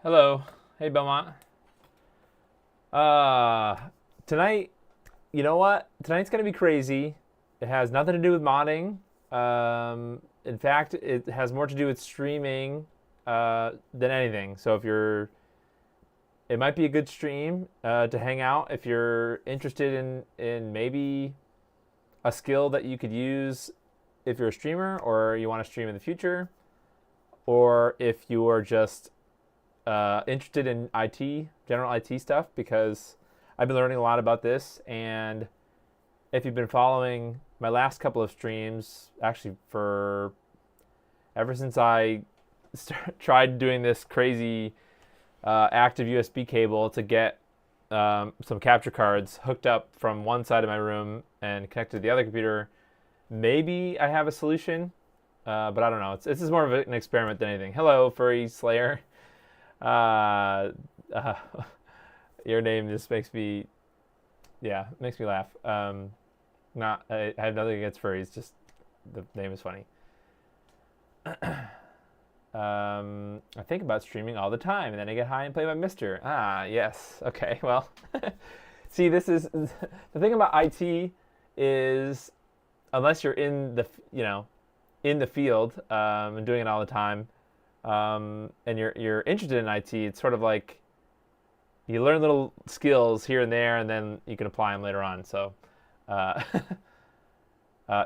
Hello. Hey, Belmont. Uh, Tonight, you know what? Tonight's going to be crazy. It has nothing to do with modding. In fact, it has more to do with streaming than anything. So it might be a good stream to hang out if you're interested in maybe a skill that you could use if you're a streamer or you want to stream in the future, or if you are just interested in IT, general IT stuff, because I've been learning a lot about this. And if you've been following my last couple of streams, actually for ever since I tried doing this crazy active USB cable to get some capture cards hooked up from one side of my room and connected to the other computer, maybe I have a solution, but I don't know. This is more of an experiment than anything. Hello, Furry Slayer. Uh, uh, your name just makes me, yeah, makes me laugh. I have nothing against furries, just the name is funny. I think about streaming all the time, and then I get high and play my Mister. Ah, yes. Okay, well, see, this is the thing about IT is, unless you're in in the field and doing it all the time, and you're interested in IT, it's sort of like you learn little skills here and there, and then you can apply them later on. So, uh,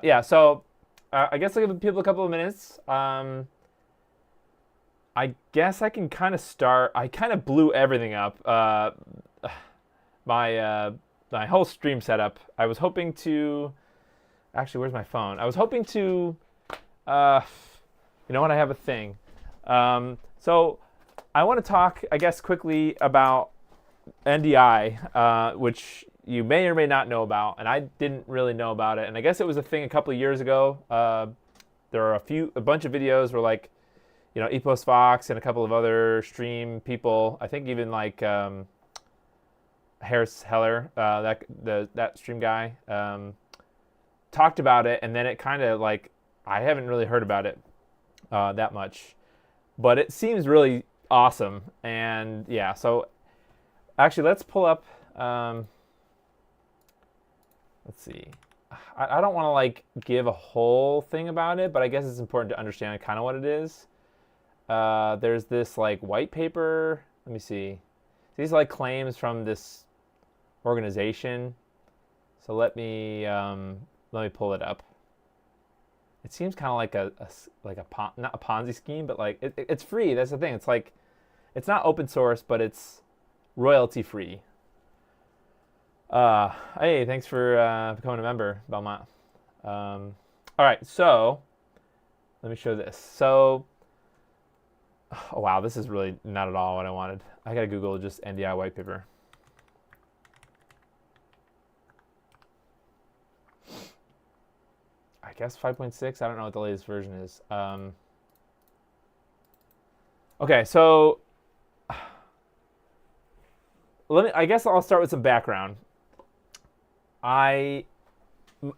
yeah. So, I guess I'll give people a couple of minutes. I guess I can kind of start. I kind of blew everything up. My whole stream setup. I was hoping to. Actually, where's my phone? I was hoping to. You know what? I have a thing. So I want to talk, I guess, quickly about NDI, which you may or may not know about, and I didn't really know about it. And I guess it was a thing a couple of years ago. There are a bunch of videos where, like, Epos Fox and a couple of other stream people, I think even like Harris Heller, that stream guy, talked about it, and then it kind of like I haven't really heard about it that much. But it seems really awesome. And yeah, so actually let's pull up, let's see. I don't want to like give a whole thing about it, but I guess it's important to understand kind of what it is. There's this like white paper. Let me see. These are like claims from this organization. So let me pull it up. It seems kind of like not a Ponzi scheme, but like it's free. That's the thing. It's like it's not open source, but it's royalty free. Hey, thanks for becoming a member, Belmont. All right, so let me show this. So, oh wow, this is really not at all what I wanted. I gotta Google just NDI white paper. I guess 5.6. I don't know what the latest version is. Okay, so I guess I'll start with some background.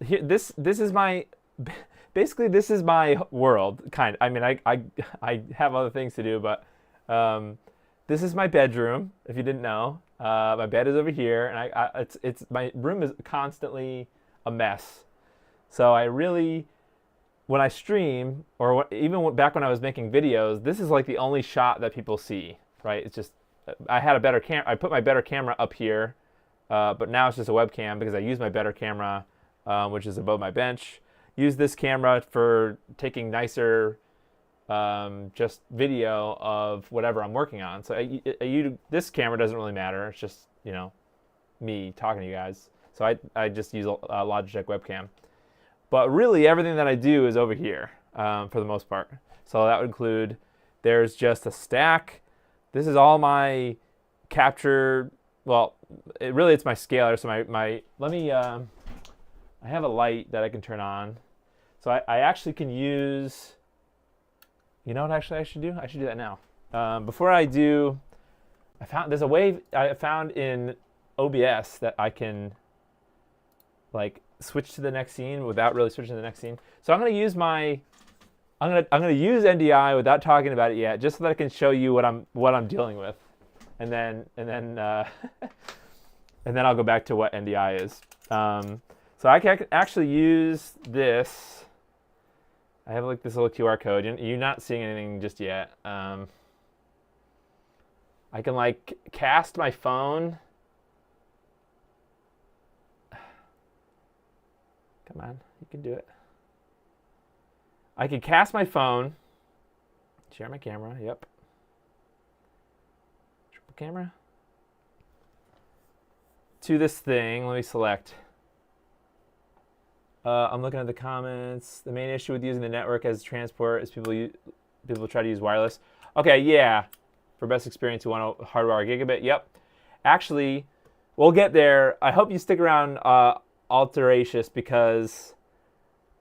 This is my basically this is my world kind. I mean, I have other things to do, but this is my bedroom. If you didn't know, my bed is over here, and it's my room is constantly a mess. So I really, when I stream, or even back when I was making videos, this is like the only shot that people see, right? It's just, I had a better I put my better camera up here, but now it's just a webcam because I use my better camera, which is above my bench. Use this camera for taking nicer, just video of whatever I'm working on. So this camera doesn't really matter. It's just, me talking to you guys. So I just use a Logitech webcam. But really, everything that I do is over here for the most part. So that would include, there's just a stack. This is all my capture. Well, it's my scaler. So let me, I have a light that I can turn on. So I actually can use, you know what actually I should do? I should do that now. Before I do, there's a way I found in OBS that I can like switch to the next scene without really switching to the next scene. So I'm going to use my I'm gonna use NDI without talking about it yet, just so that I can show you what I'm dealing with, and then and then I'll go back to what NDI is. So I can actually use this. I have like this little QR code. You're not seeing anything just yet. I can like cast my phone. Come on, you can do it. I can cast my phone. Share my camera. Yep. Triple camera. To this thing. Let me select. I'm looking at the comments. The main issue with using the network as transport is people try to use wireless. Okay, yeah. For best experience, you want a hardwire gigabit. Yep. Actually, we'll get there. I hope you stick around, Alteracious, because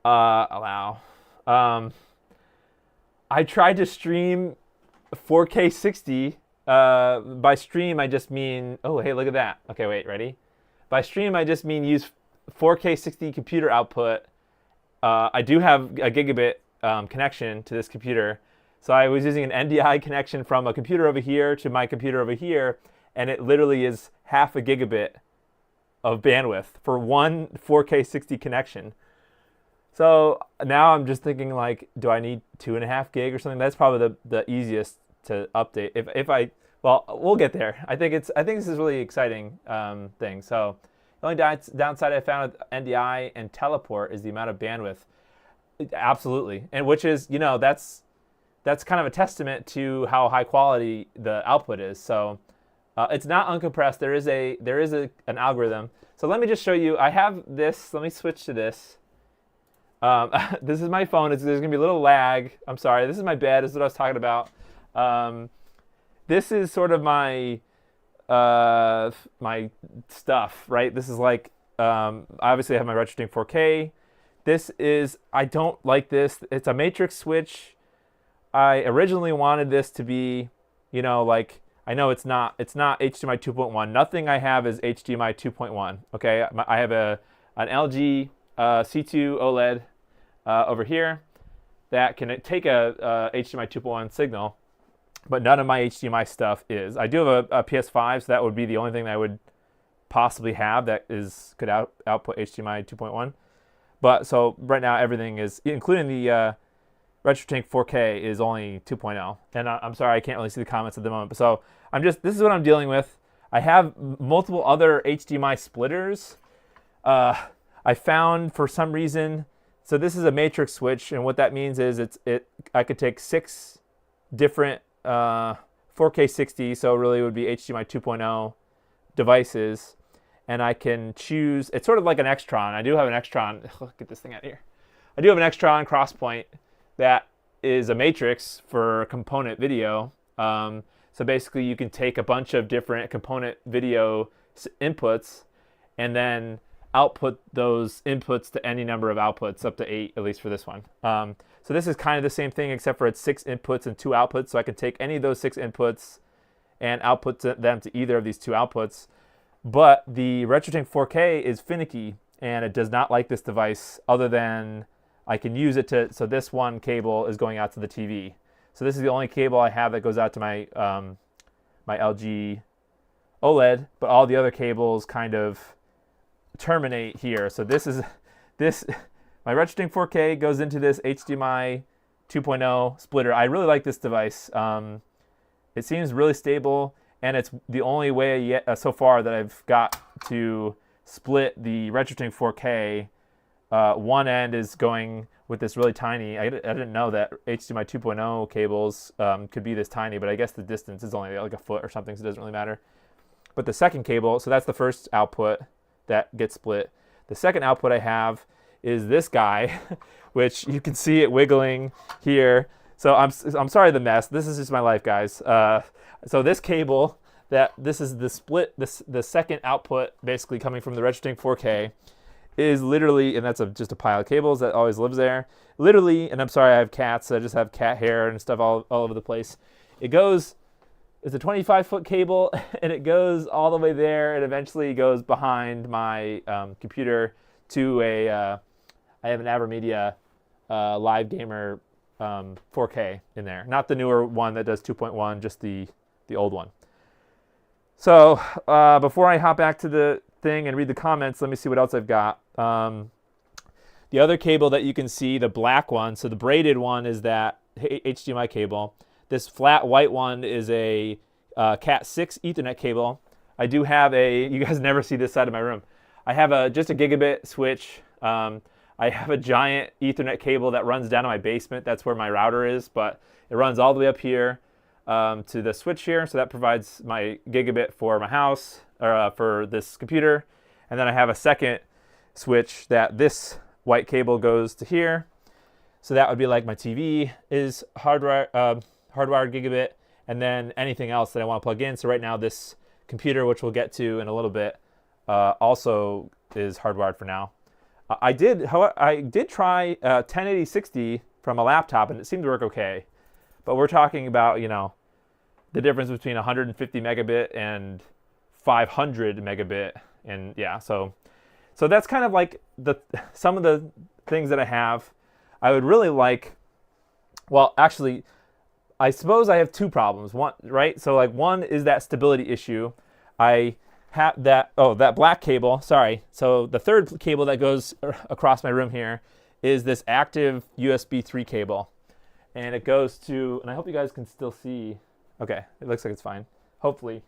allow. I tried to stream 4K 60. By stream, I just mean, oh, hey, look at that. Okay, wait, ready? By stream, I just mean use 4K 60 computer output. I do have a gigabit connection to this computer. So I was using an NDI connection from a computer over here to my computer over here, and it literally is half a gigabit of bandwidth for one 4K 60 connection. So now I'm just thinking, like, do I need 2.5 gig or something? That's probably the easiest to update. Well, we'll get there. I think this is really exciting thing. So the only downside I found with NDI and teleport is the amount of bandwidth. Absolutely, and which is, that's kind of a testament to how high quality the output is. So it's not uncompressed. There is an algorithm. So let me just show you. I have this. Let me switch to this. This is my phone. There's going to be a little lag. I'm sorry. This is my bed. This is what I was talking about. This is sort of my my stuff, right? This is like, obviously I have my RetroSync 4K. I don't like this. It's a matrix switch. I originally wanted this to be, like, I know it's not HDMI 2.1. Nothing I have is HDMI 2.1. Okay, I have an LG C2 OLED over here that can take a HDMI 2.1 signal, but none of my HDMI stuff is. I do have a PS5, so that would be the only thing that I would possibly have that could output HDMI 2.1. But so right now everything is, including the RetroSync 4K, is only 2.0. And I'm sorry, I can't really see the comments at the moment. But so this is what I'm dealing with. I have multiple other HDMI splitters. I found for some reason, so this is a matrix switch, and what that means is I could take 6 different 4K 60, so really it would be HDMI 2.0 devices, and I can choose. It's sort of like an Extron. I do have an Extron. Get this thing out of here. I do have an Extron Crosspoint that is a matrix for component video. So basically, you can take a bunch of different component video inputs and then output those inputs to any number of outputs, up to 8, at least for this one. So this is kind of the same thing, except for it's 6 inputs and 2 outputs. So I can take any of those 6 inputs and output them to either of these 2 outputs. But the RetroSync 4K is finicky, and it does not like this device, other than I can use it to, so this one cable is going out to the TV. So this is the only cable I have that goes out to my my LG OLED, but all the other cables kind of terminate here. So this my RetroSync 4K goes into this HDMI 2.0 splitter. I really like this device. It seems really stable, and it's the only way yet so far that I've got to split the RetroSync 4K. One end is going with this really tiny. I didn't know that HDMI 2.0 cables could be this tiny, but I guess the distance is only like a foot or something, so it doesn't really matter. But the second cable, so that's the first output that gets split. The second output I have is this guy, which you can see it wiggling here. So I'm sorry the mess. This is just my life, guys. So this cable, this is the split, the second output basically coming from the RetroSync 4K, is literally, and that's just a pile of cables that always lives there. Literally, and I'm sorry, I have cats, so I just have cat hair and stuff all over the place. It's a 25-foot cable, and it goes all the way there, and eventually goes behind my computer to I have an AverMedia Live Gamer 4K in there. Not the newer one that does 2.1, just the old one. So before I hop back to the thing and read the comments, let me see what else I've got. The other cable that you can see, the black one, so the braided one is that HDMI cable. This flat white one is a Cat 6 Ethernet cable. I do have you guys never see this side of my room. I have just a gigabit switch. I have a giant Ethernet cable that runs down to my basement. That's where my router is, but it runs all the way up here to the switch here. So that provides my gigabit for my house, or for this computer. And then I have a second switch that this white cable goes to here. So that would be like my TV is hardwired gigabit, and then anything else that I want to plug in. So right now this computer, which we'll get to in a little bit, also is hardwired for now. I did try 1080-60 from a laptop, and it seemed to work okay. But we're talking about, the difference between 150 megabit and 500 megabit, and yeah, so that's kind of like some of the things that I have. I would really like, well, actually, I suppose I have two problems. One, right? So like one is that stability issue. I have that black cable, sorry. So the third cable that goes across my room here is this active USB 3 cable. And it goes to, and I hope you guys can still see. Okay, it looks like it's fine. Hopefully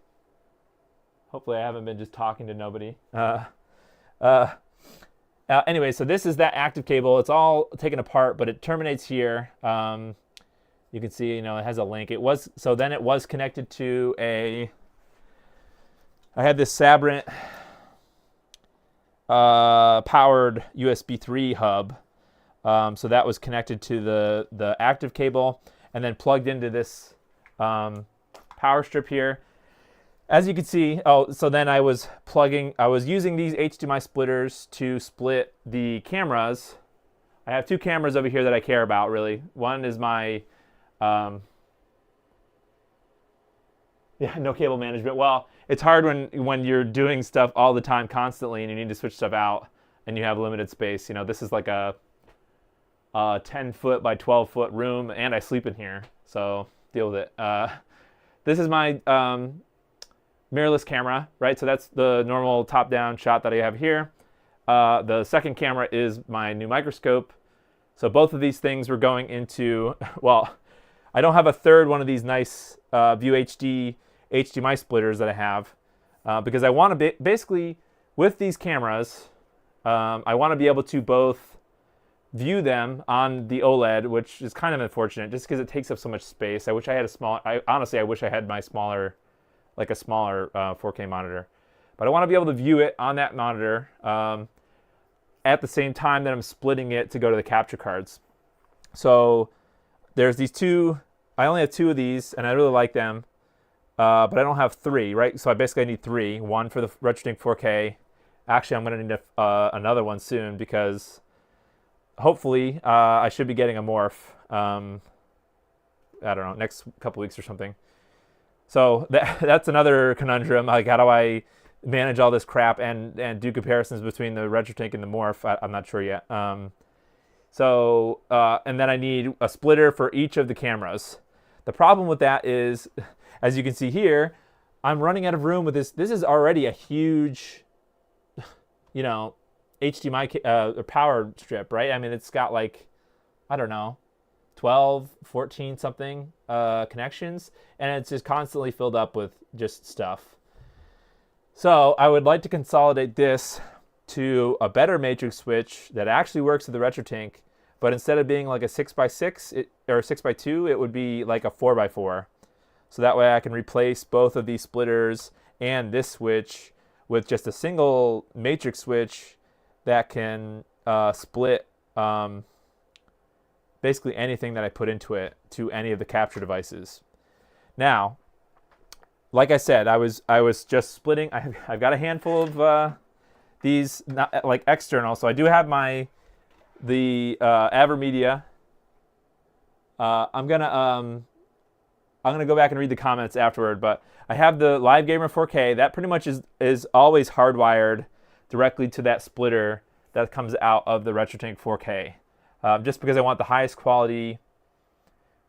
I haven't been just talking to nobody. Anyway, so this is that active cable. It's all taken apart, but it terminates here. You can see, it has a link. Then it was connected to I had this Sabrent powered USB 3 hub. So that was connected to the active cable and then plugged into this power strip here. As you can see, so then I was using these HDMI splitters to split the cameras. I have two cameras over here that I care about, really. One is my, no cable management. Well, it's hard when you're doing stuff all the time constantly and you need to switch stuff out and you have limited space. This is like a 10-foot by 12-foot room, and I sleep in here, so deal with it. This is my mirrorless camera, right? So that's the normal top-down shot that I have here. The second camera is my new microscope. So both of these things were going into, well, I don't have a third one of these nice View HD HDMI splitters that I have because I want to basically, with these cameras, I want to be able to both view them on the OLED, which is kind of unfortunate just because it takes up so much space. I wish I had honestly, I wish I had my smaller 4K monitor. But I want to be able to view it on that monitor at the same time that I'm splitting it to go to the capture cards. So there's these two, I only have two of these, and I really like them, but I don't have three, right? So I basically need three, one for the RetroTink 4K. Actually, I'm going to need another one soon because hopefully I should be getting a morph, I don't know, next couple weeks or something. So that's another conundrum. Like, how do I manage all this crap and do comparisons between the RetroTink and the morph? I'm not sure yet. And then I need a splitter for each of the cameras. The problem with that is, as you can see here, I'm running out of room with this. This is already a huge, HDMI power strip, right? I mean, it's got like, I don't know, 12, 14 something connections, and it's just constantly filled up with just stuff. So I would like to consolidate this to a better matrix switch that actually works with the RetroTink, but instead of being like a 6x6 or 6x2, it would be like a 4x4. So that way I can replace both of these splitters and this switch with just a single matrix switch that can split basically anything that I put into it to any of the capture devices. Now, like I said, I was just splitting. I've got a handful of these, not like external. So I do have the AverMedia. I'm gonna go back and read the comments afterward, but I have the Live Gamer 4K. That pretty much is always hardwired directly to that splitter that comes out of the RetroTink 4K. Just because I want the highest quality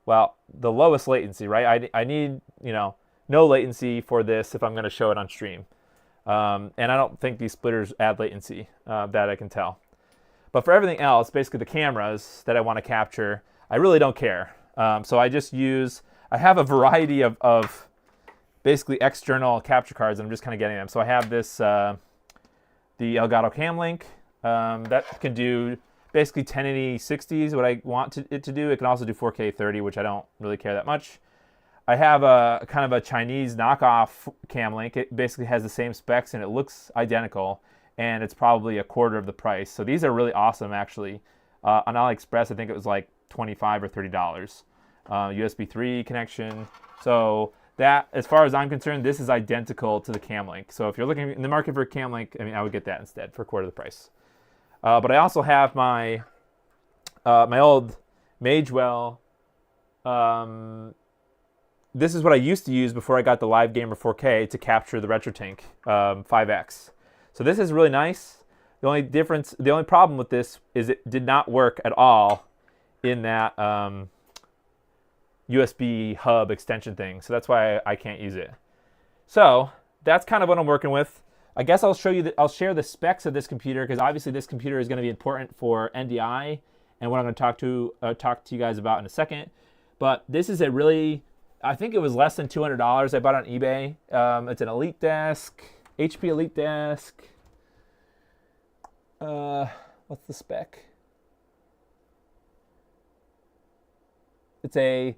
Well, the lowest latency, right? I need, no latency for this if I'm going to show it on stream. And I don't think these splitters add latency, that I can tell. But for everything else, basically the cameras that I want to capture, I really don't care. So I have a variety of basically external capture cards, and I'm just kind of getting them. So I have this, the Elgato Cam Link, that can do basically 1080 60s, what I want it to do. It can also do 4K 30, which I don't really care that much. I have a kind of a Chinese knockoff Cam Link. It basically has the same specs and it looks identical, and it's probably a quarter of the price. So these are really awesome, actually. On AliExpress, I think it was like $25 or $30. USB 3 connection. So that, as far as I'm concerned, this is identical to the Cam Link. So if you're looking in the market for a Cam Link, I mean, I would get that instead for a quarter of the price. But I also have my old Magewell. This is what I used to use before I got the Live Gamer 4K to capture the RetroTink 5X. So this is really nice. The only problem with this is it did not work at all in that USB hub extension thing. So that's why I can't use it. So that's kind of what I'm working with. I guess I'll share the specs of this computer, because obviously this computer is going to be important for NDI and what I'm going to talk to you guys about in a second. But this is I think it was less than $200. I bought it on eBay. It's an Elite Desk, HP Elite Desk. What's the spec? It's a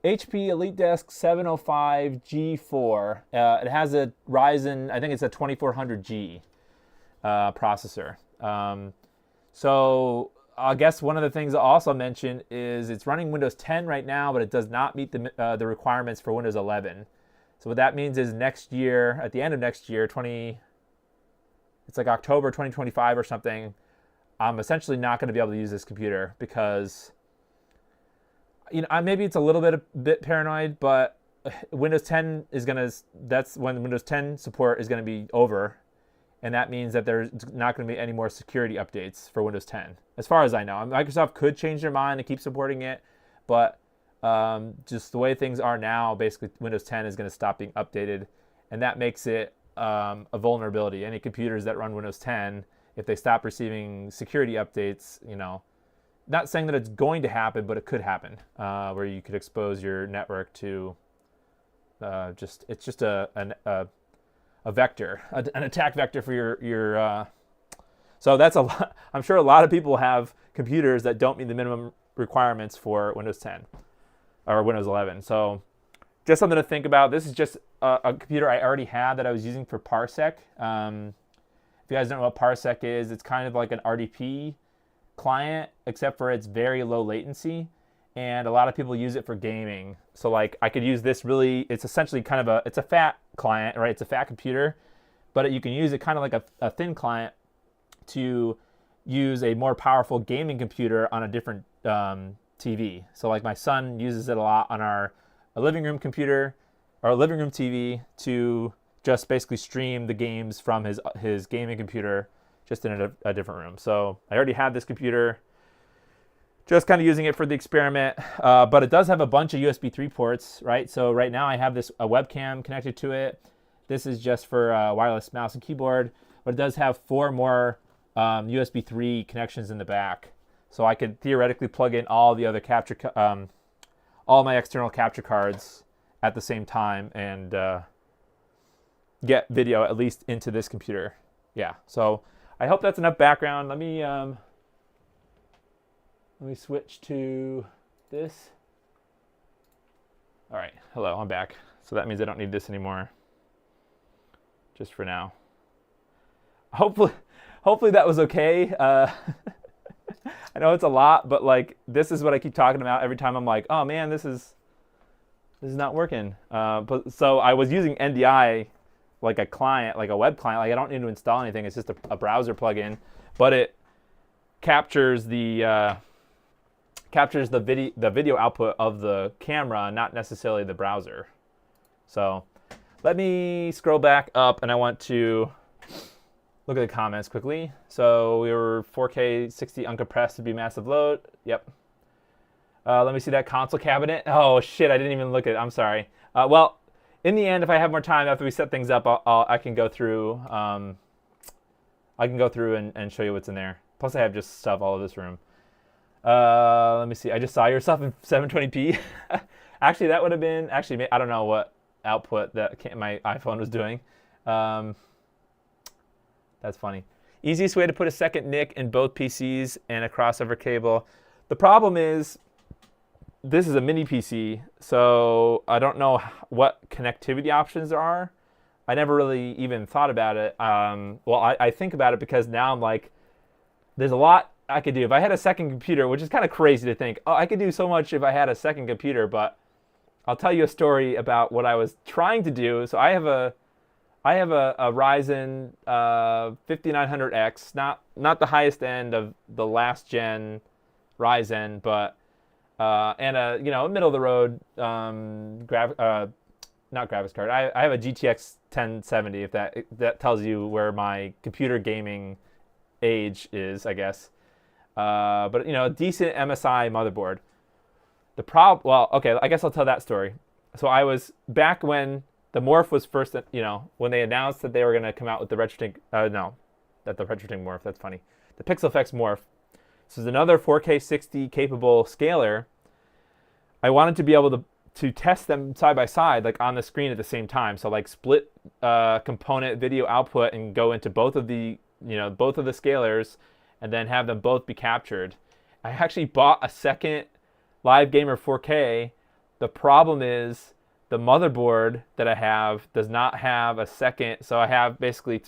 HP Elite Desk 705 G4. It has a Ryzen, I think it's a 2400G processor. So I guess one of the things I'll also mention is it's running Windows 10 right now, but it does not meet the requirements for Windows 11. So what that means is next year, at the end of next year, it's like October 2025 or something, I'm essentially not going to be able to use this computer because, maybe it's a little bit paranoid, but Windows 10 that's when Windows 10 support is going to be over. And that means that there's not going to be any more security updates for Windows 10, as far as I know. Microsoft could change their mind and keep supporting it, but just the way things are now, basically Windows 10 is going to stop being updated, and that makes it a vulnerability. Any computers that run Windows 10, if they stop receiving security updates, not saying that it's going to happen, but it could happen, where you could expose your network to it's just a vector, an attack vector for your so that's a lot. I'm sure a lot of people have computers that don't meet the minimum requirements for Windows 10 or Windows 11. So just something to think about. This is just a computer I already had that I was using for Parsec. If you guys don't know what Parsec is, it's kind of like an RDP client, except for it's very low latency. And a lot of people use it for gaming. So like I could use this it's essentially kind of it's a fat client, right? It's a fat computer, but you can use it kind of like a thin client to use a more powerful gaming computer on a different TV. So like my son uses it a lot on our living room computer, our living room TV, to just basically stream the games from his gaming computer just in a different room. So I already had this computer, just kind of using it for the experiment, but it does have a bunch of USB 3 ports, right? So right now I have a webcam connected to it. This is just for wireless mouse and keyboard, but it does have 4 more USB 3 connections in the back. So I could theoretically plug in all the other all my external capture cards at the same time and get video at least into this computer. Yeah, so I hope that's enough background. Let me switch to this. All right, hello, I'm back. So that means I don't need this anymore, just for now. Hopefully that was okay. I know it's a lot, but like this is what I keep talking about every time I'm like, oh man, this is not working. So I was using NDI like a client, like a web client. Like I don't need to install anything. It's just a browser plugin, but it captures the video output of the camera, not necessarily the browser. So let me scroll back up, and I want to look at the comments quickly. So we were 4K 60 uncompressed to be massive load. Yep. Let me see that console cabinet. Oh shit, I didn't even look at it. I'm sorry. Well, in the end, if I have more time after we set things up, I can go through. I can go through and show you what's in there. Plus, I have just stuff all over this room. Let me see. I just saw yourself in 720p. Actually, that would have been. Actually, I don't know what output that my iPhone was doing. That's funny. Easiest way to put a second NIC in both PCs and a crossover cable. The problem is, this is a mini PC, so I don't know what connectivity options there are. I never really even thought about it. Well, I think about it because now I'm like, there's a lot I could do. If I had a second computer, which is kind of crazy to think, oh, I could do so much if I had a second computer, but I'll tell you a story about what I was trying to do. So I have a Ryzen 5900X, not the highest end of the last gen Ryzen, but and a middle of the road not graphics card. I have a GTX 1070, if that tells you where my computer gaming age is, I guess. But a decent MSI motherboard. Well, okay, I guess I'll tell that story. So I was back when the Morph was first, when they announced that they were going to come out with the RetroTink, the RetroTink Morph, that's funny. The PixelFX Morph. This is another 4K 60 capable scaler. I wanted to be able to test them side by side, like on the screen at the same time. So like split component video output and go into both of the scalers and then have them both be captured. I actually bought a second Live Gamer 4K. The problem is the motherboard that I have does not have a second. So I have basically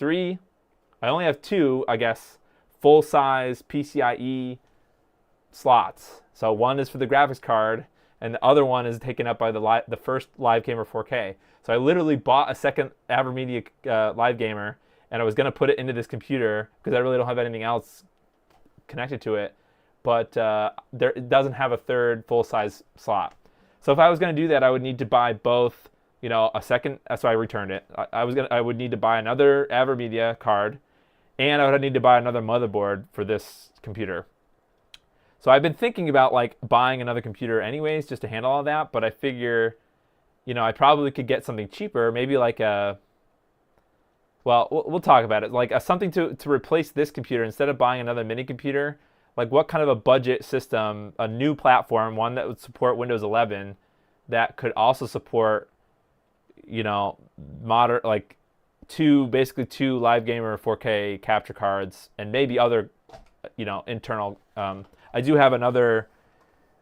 I only have two, I guess, full-size PCIe slots. So one is for the graphics card, and the other one is taken up by the first Live Gamer 4K. So I literally bought a second AverMedia Live Gamer, and I was going to put it into this computer because I really don't have anything else connected to it. But it doesn't have a third full-size slot. So if I was going to do that, I would need to buy both, a second. That's why I returned it. I would need to buy another AverMedia card, and I would need to buy another motherboard for this computer. So I've been thinking about like buying another computer anyways, just to handle all that. But I figure, I probably could get something cheaper, maybe like we'll talk about it, like something to replace this computer instead of buying another mini computer. Like what kind of a budget system, a new platform, one that would support Windows 11, that could also support, modern, like basically two Live Gamer 4K capture cards and maybe other, internal. I do have another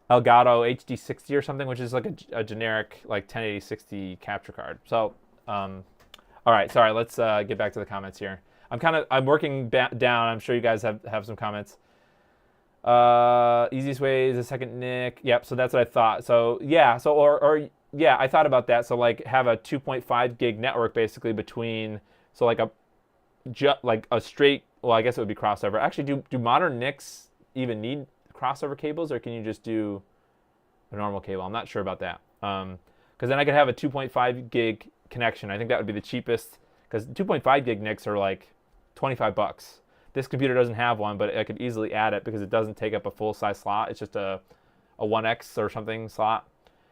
Elgato HD60 or something, which is like a generic like 1080-60 capture card. So, all right, sorry, let's get back to the comments here. I'm working down. I'm sure you guys have some comments. Easiest way is a second NIC. Yep, so that's what I thought. So yeah, I thought about that. So like have a 2.5 gig network basically between, so like a straight, well, I guess it would be crossover. Actually, do modern NICs even need crossover cables, or can you just do a normal cable? I'm not sure about that. Because then I could have a 2.5 gig connection. I think that would be the cheapest, because 2.5 gig NICs are like $25. This computer doesn't have one, but I could easily add it because it doesn't take up a full-size slot. It's just a 1X or something slot.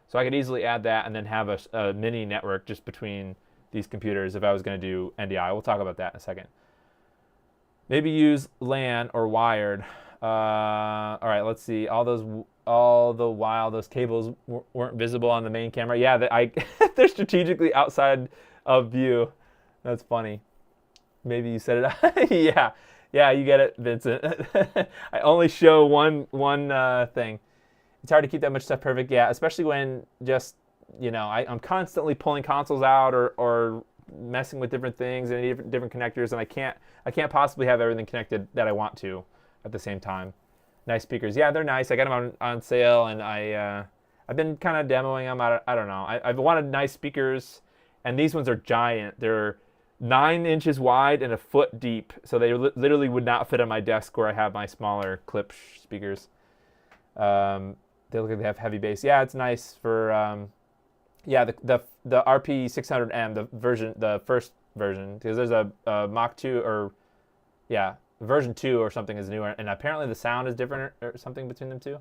So I could easily add that and then have a mini network just between these computers if I was going to do NDI. We'll talk about that in a second. Maybe use LAN or wired. All right, let's see. All the while those cables weren't visible on the main camera. Yeah, they're strategically outside of view. That's funny. Maybe you set it up. Yeah, you get it, Vincent. I only show one thing. It's hard to keep that much stuff perfect. Yeah, especially when just, I'm constantly pulling consoles out or messing with different things and different connectors, and I can't possibly have everything connected that I want to at the same time. Nice speakers. Yeah, they're nice. I got them on sale, and I've been kind of demoing them. I don't know. I've wanted nice speakers, and these ones are giant. They're 9 inches wide and a foot deep, so they literally would not fit on my desk where I have my smaller clip speakers. They look like they have heavy bass. Yeah, it's nice for the RP600M, the first version, because there's a Mach 2 or version 2 or something is newer, and apparently the sound is different or something between them two.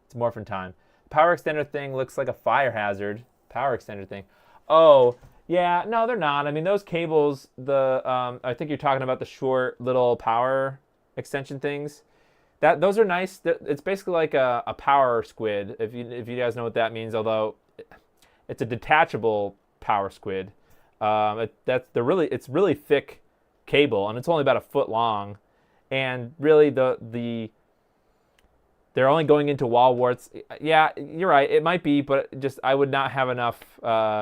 It's more from time. power extender thing looks like a fire hazard. Power extender thing. Oh, yeah, no, they're not. I mean, those cables, I think you're talking about the short little power extension things. Those are nice. It's basically like a power squid, if you guys know what that means. Although it's a detachable power squid. It's really thick cable, and it's only about a foot long. And really, they're only going into wall warts. Yeah, you're right. It might be, but just I would not have enough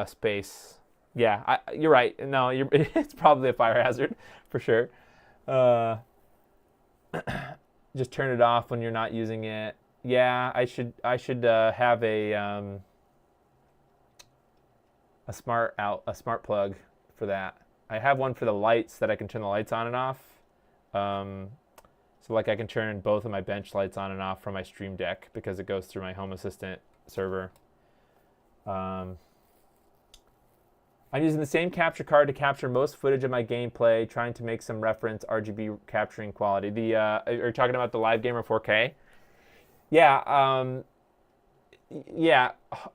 space. Yeah, you're right. No, it's probably a fire hazard for sure. Uh, just turn it off when you're not using it. Yeah, I should have a smart plug for that. I have one for the lights that I can turn the lights on and off. Um, so like I can turn both of my bench lights on and off from my Stream Deck because it goes through my Home Assistant server. Um, I'm using the same capture card to capture most footage of my gameplay, trying to make some reference RGB capturing quality. Are you talking about the Live Gamer 4K? Yeah, yeah.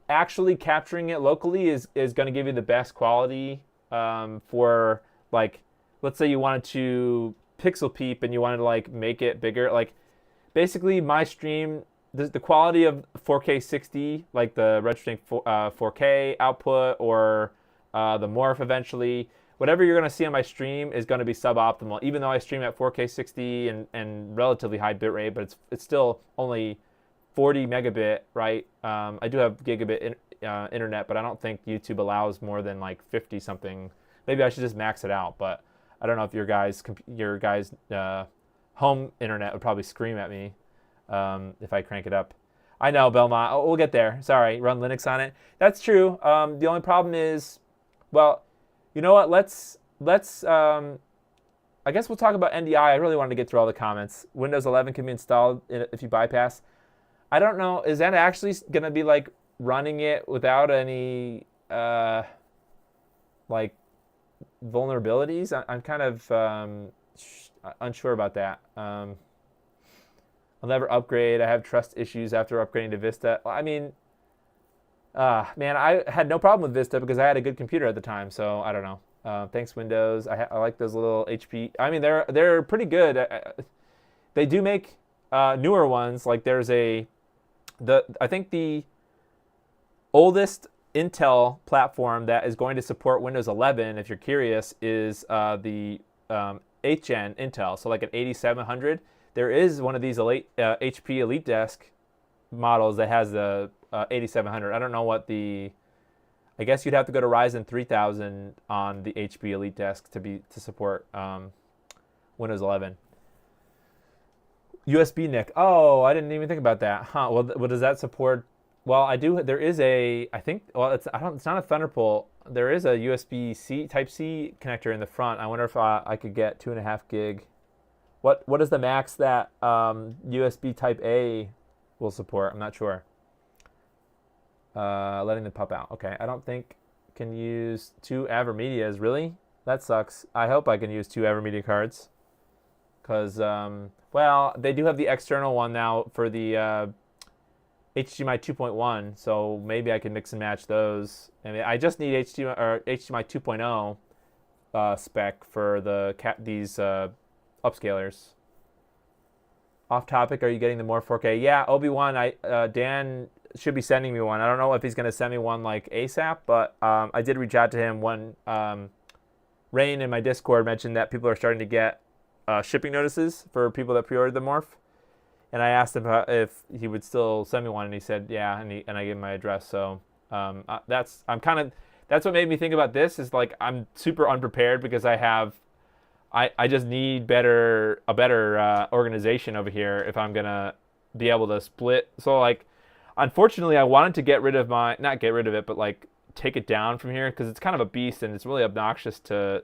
Actually, capturing it locally is going to give you the best quality for like, let's say you wanted to pixel peep and you wanted to like make it bigger. Like, basically, my stream, the quality of 4K 60, like the RetroSync 4K output or the morph eventually. Whatever you're going to see on my stream is going to be suboptimal, even though I stream at 4K 60 and relatively high bitrate, but it's still only 40 megabit, right? I do have gigabit internet, but I don't think YouTube allows more than like 50 something. Maybe I should just max it out, but I don't know if your guys' home internet would probably scream at me if I crank it up. I know, Belmont. Oh, we'll get there. Sorry, run Linux on it. That's true. The only problem is, well, you know what? Let's I guess we'll talk about NDI. I really wanted to get through all the comments. Windows 11 can be installed if you bypass. I don't know. Is that actually going to be like running it without any like vulnerabilities? I'm kind of unsure about that. I'll never upgrade. I have trust issues after upgrading to Vista. I mean, man, I had no problem with Vista because I had a good computer at the time. So I don't know. Thanks, Windows. I like those little HP. I mean, they're pretty good. They do make newer ones. Like there's I think the oldest Intel platform that is going to support Windows 11, if you're curious, is the 8th gen Intel. So like an 8700. There is one of these HP Elite Desk models that has the 8700. I don't know what I guess you'd have to go to Ryzen 3000 on the HP Elite Desk to support Windows 11. USB NIC. Oh, I didn't even think about that. Huh. Well, does that support? Well, I do. There is I think. Well, it's not a Thunderbolt. There is a USB-C Type C connector in the front. I wonder if I could get 2.5 gig. What is the max that USB Type A will support? I'm not sure. Letting the pop out. Okay, I don't think can use 2 AverMedias. Really? That sucks. I hope I can use 2 AverMedia cards. Because, well, they do have the external one now for the HDMI 2.1, so maybe I can mix and match those. I mean, I just need HDMI 2.0 spec for these upscalers. Off topic, are you getting the more 4K? Yeah, Obi-Wan, Dan should be sending me one. I don't know if he's going to send me one like ASAP, but I did reach out to him when Rain in my Discord mentioned that people are starting to get shipping notices for people that pre-ordered the Morph. And I asked him if he would still send me one, and he said, yeah, and I gave him my address. So that's what made me think about this is like I'm super unprepared because I just need a better organization over here if I'm gonna be able to split. So like, unfortunately, I wanted to not get rid of it, but like take it down from here because it's kind of a beast and it's really obnoxious to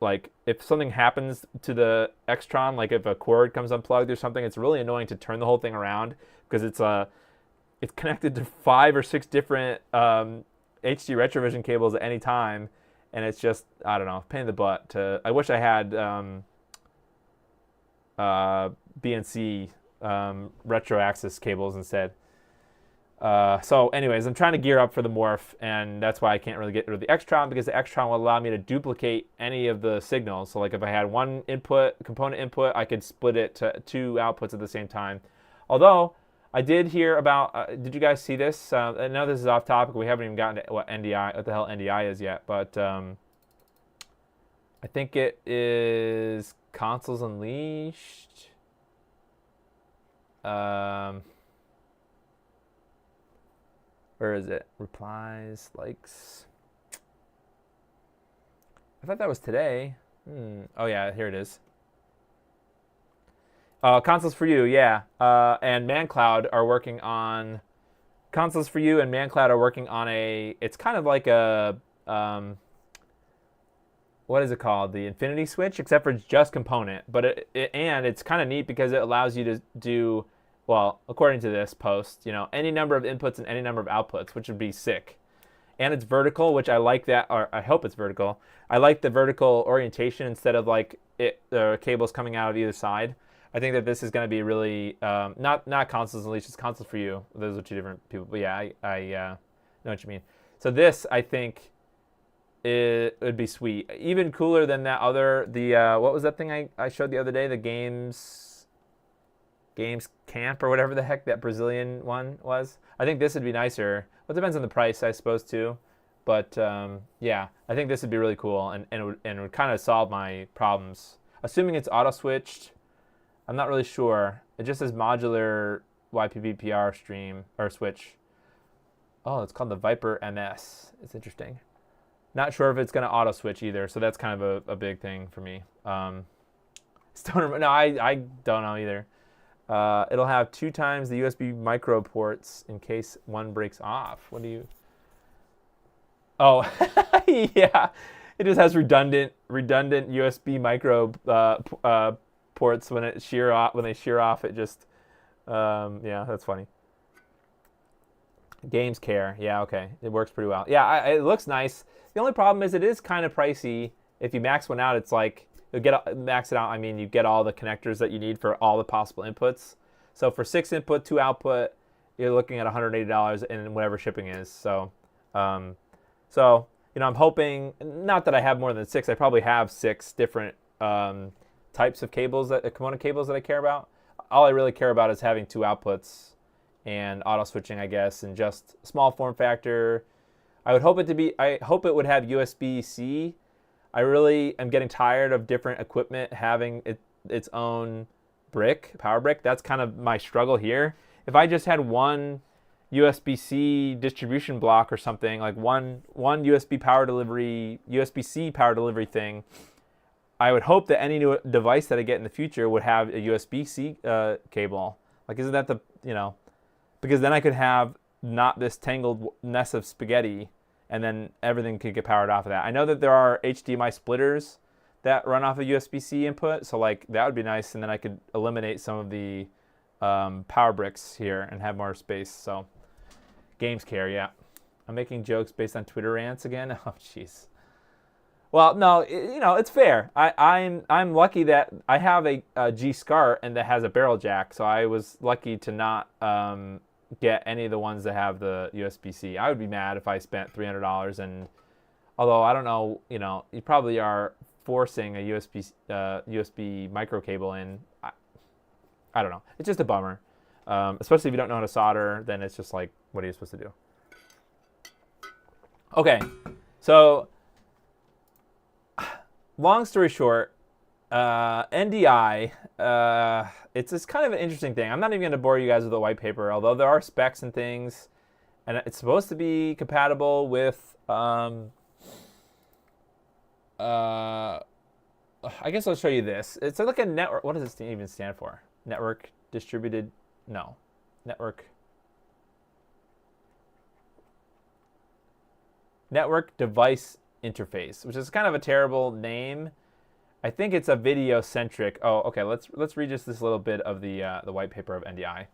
like if something happens to the Extron, like if a cord comes unplugged or something, it's really annoying to turn the whole thing around because it's connected to 5 or 6 different HD Retrovision cables at any time. And it's just, I don't know, pain in the butt. I wish I had BNC retro access cables instead. So anyways, I'm trying to gear up for the morph, and that's why I can't really get rid of the Extron, because the Extron will allow me to duplicate any of the signals. So like if I had one component input, I could split it to two outputs at the same time. Although I did hear about, did you guys see this? I know this is off topic. We haven't even gotten to what the hell NDI is yet, but I think it is Consoles Unleashed. Where is it? Replies, likes. I thought that was today. Oh yeah, here it is. Consoles for You, yeah. And ManCloud are working on Consoles for You, and ManCloud are working on it's kind of like a what is it called? The Infinity Switch, except for just component. But it's kind of neat because it allows you to do, well, according to this post, any number of inputs and any number of outputs, which would be sick. And it's vertical, which I like that, or I hope it's vertical. I like the vertical orientation instead of like the cables coming out of either side. I think that this is going to be really, not Consoles Unleashed, it's Consoles for You. Those are two different people, but yeah, I know what you mean. So this, I think, it would be sweet. Even cooler than that other, what was that thing I showed the other day? The Games Camp or whatever the heck that Brazilian one was. I think this would be nicer. Well, it depends on the price, I suppose, too. But yeah, I think this would be really cool, and it would kind of solve my problems. Assuming it's auto switched, I'm not really sure. It just says modular YPVPR stream or switch. Oh, it's called the Viper MS. It's interesting. Not sure if it's going to auto switch either, so that's kind of a big thing for me. I don't know either. It'll have 2 times the USB micro ports in case one breaks off. What do you? Oh, yeah. It just has redundant USB micro ports when they shear off. It just, yeah, that's funny. Games Care, yeah, okay, it works pretty well. Yeah, it looks nice. The only problem is it is kind of pricey. If you max one out, it's like max it out. I mean, you get all the connectors that you need for all the possible inputs. So for 6 input, 2 output, you're looking at $180 and whatever shipping is. So, I'm hoping, not that I have more than 6. I probably have 6 different types of cables, component cables that I care about. All I really care about is having 2 outputs and auto switching, I guess, and just small form factor. I hope it would have USB-C. I really am getting tired of different equipment having its own power brick. That's kind of my struggle here. If I just had one USB-C distribution block or something, like one USB-C power delivery thing, I would hope that any new device that I get in the future would have a USB-C cable. Like, isn't that because then I could have not this tangled mess of spaghetti, and then everything could get powered off of that. I know that there are HDMI splitters that run off of USB-C input, so like that would be nice, and then I could eliminate some of the power bricks here and have more space. So, Games Care, yeah. I'm making jokes based on Twitter rants again. Oh, jeez. Well, no, it's fair. I'm lucky that I have a G SCART and that has a barrel jack, so I was lucky to not get any of the ones that have the USB-C. I would be mad if I spent $300, and although I don't know, you probably are forcing a USB micro cable in. I don't know. It's just a bummer, especially if you don't know how to solder. Then it's just like, what are you supposed to do? Okay, so long story short, NDI, it's kind of an interesting thing. I'm not even going to bore you guys with the white paper, although there are specs and things, and it's supposed to be compatible with, I guess I'll show you this. It's like a network. What does this even stand for? Network distributed? No. Network device interface, which is kind of a terrible name. I think it's a video centric. Oh, okay. Let's read just this little bit of the white paper of NDI.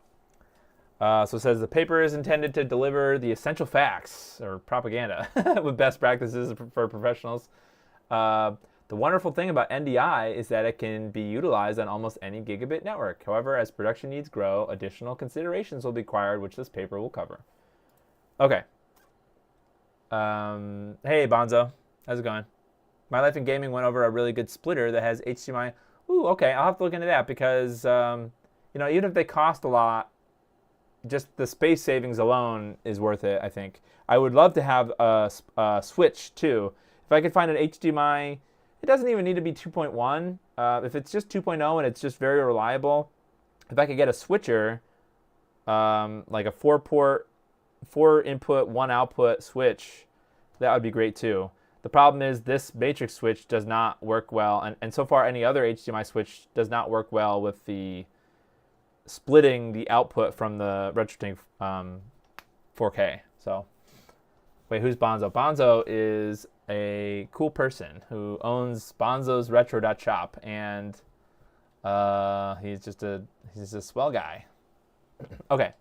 So it says the paper is intended to deliver the essential facts or propaganda with best practices for professionals. The wonderful thing about NDI is that it can be utilized on almost any gigabit network. However, as production needs grow, additional considerations will be required, which this paper will cover. Okay. Hey, Bonzo. How's it going? My Life in Gaming went over a really good splitter that has HDMI. Ooh, okay. I'll have to look into that because, even if they cost a lot, just the space savings alone is worth it, I think. I would love to have a switch, too. If I could find an HDMI, it doesn't even need to be 2.1. If it's just 2.0 and it's just very reliable, if I could get a switcher, like a 4 input, 1 output switch, that would be great too. The problem is this matrix switch does not work well, and so far any other HDMI switch does not work well with the splitting the output from the RetroTink 4K. So, wait, who's Bonzo? Bonzo is a cool person who owns Bonzo's Retro.shop, and he's just a swell guy. Okay.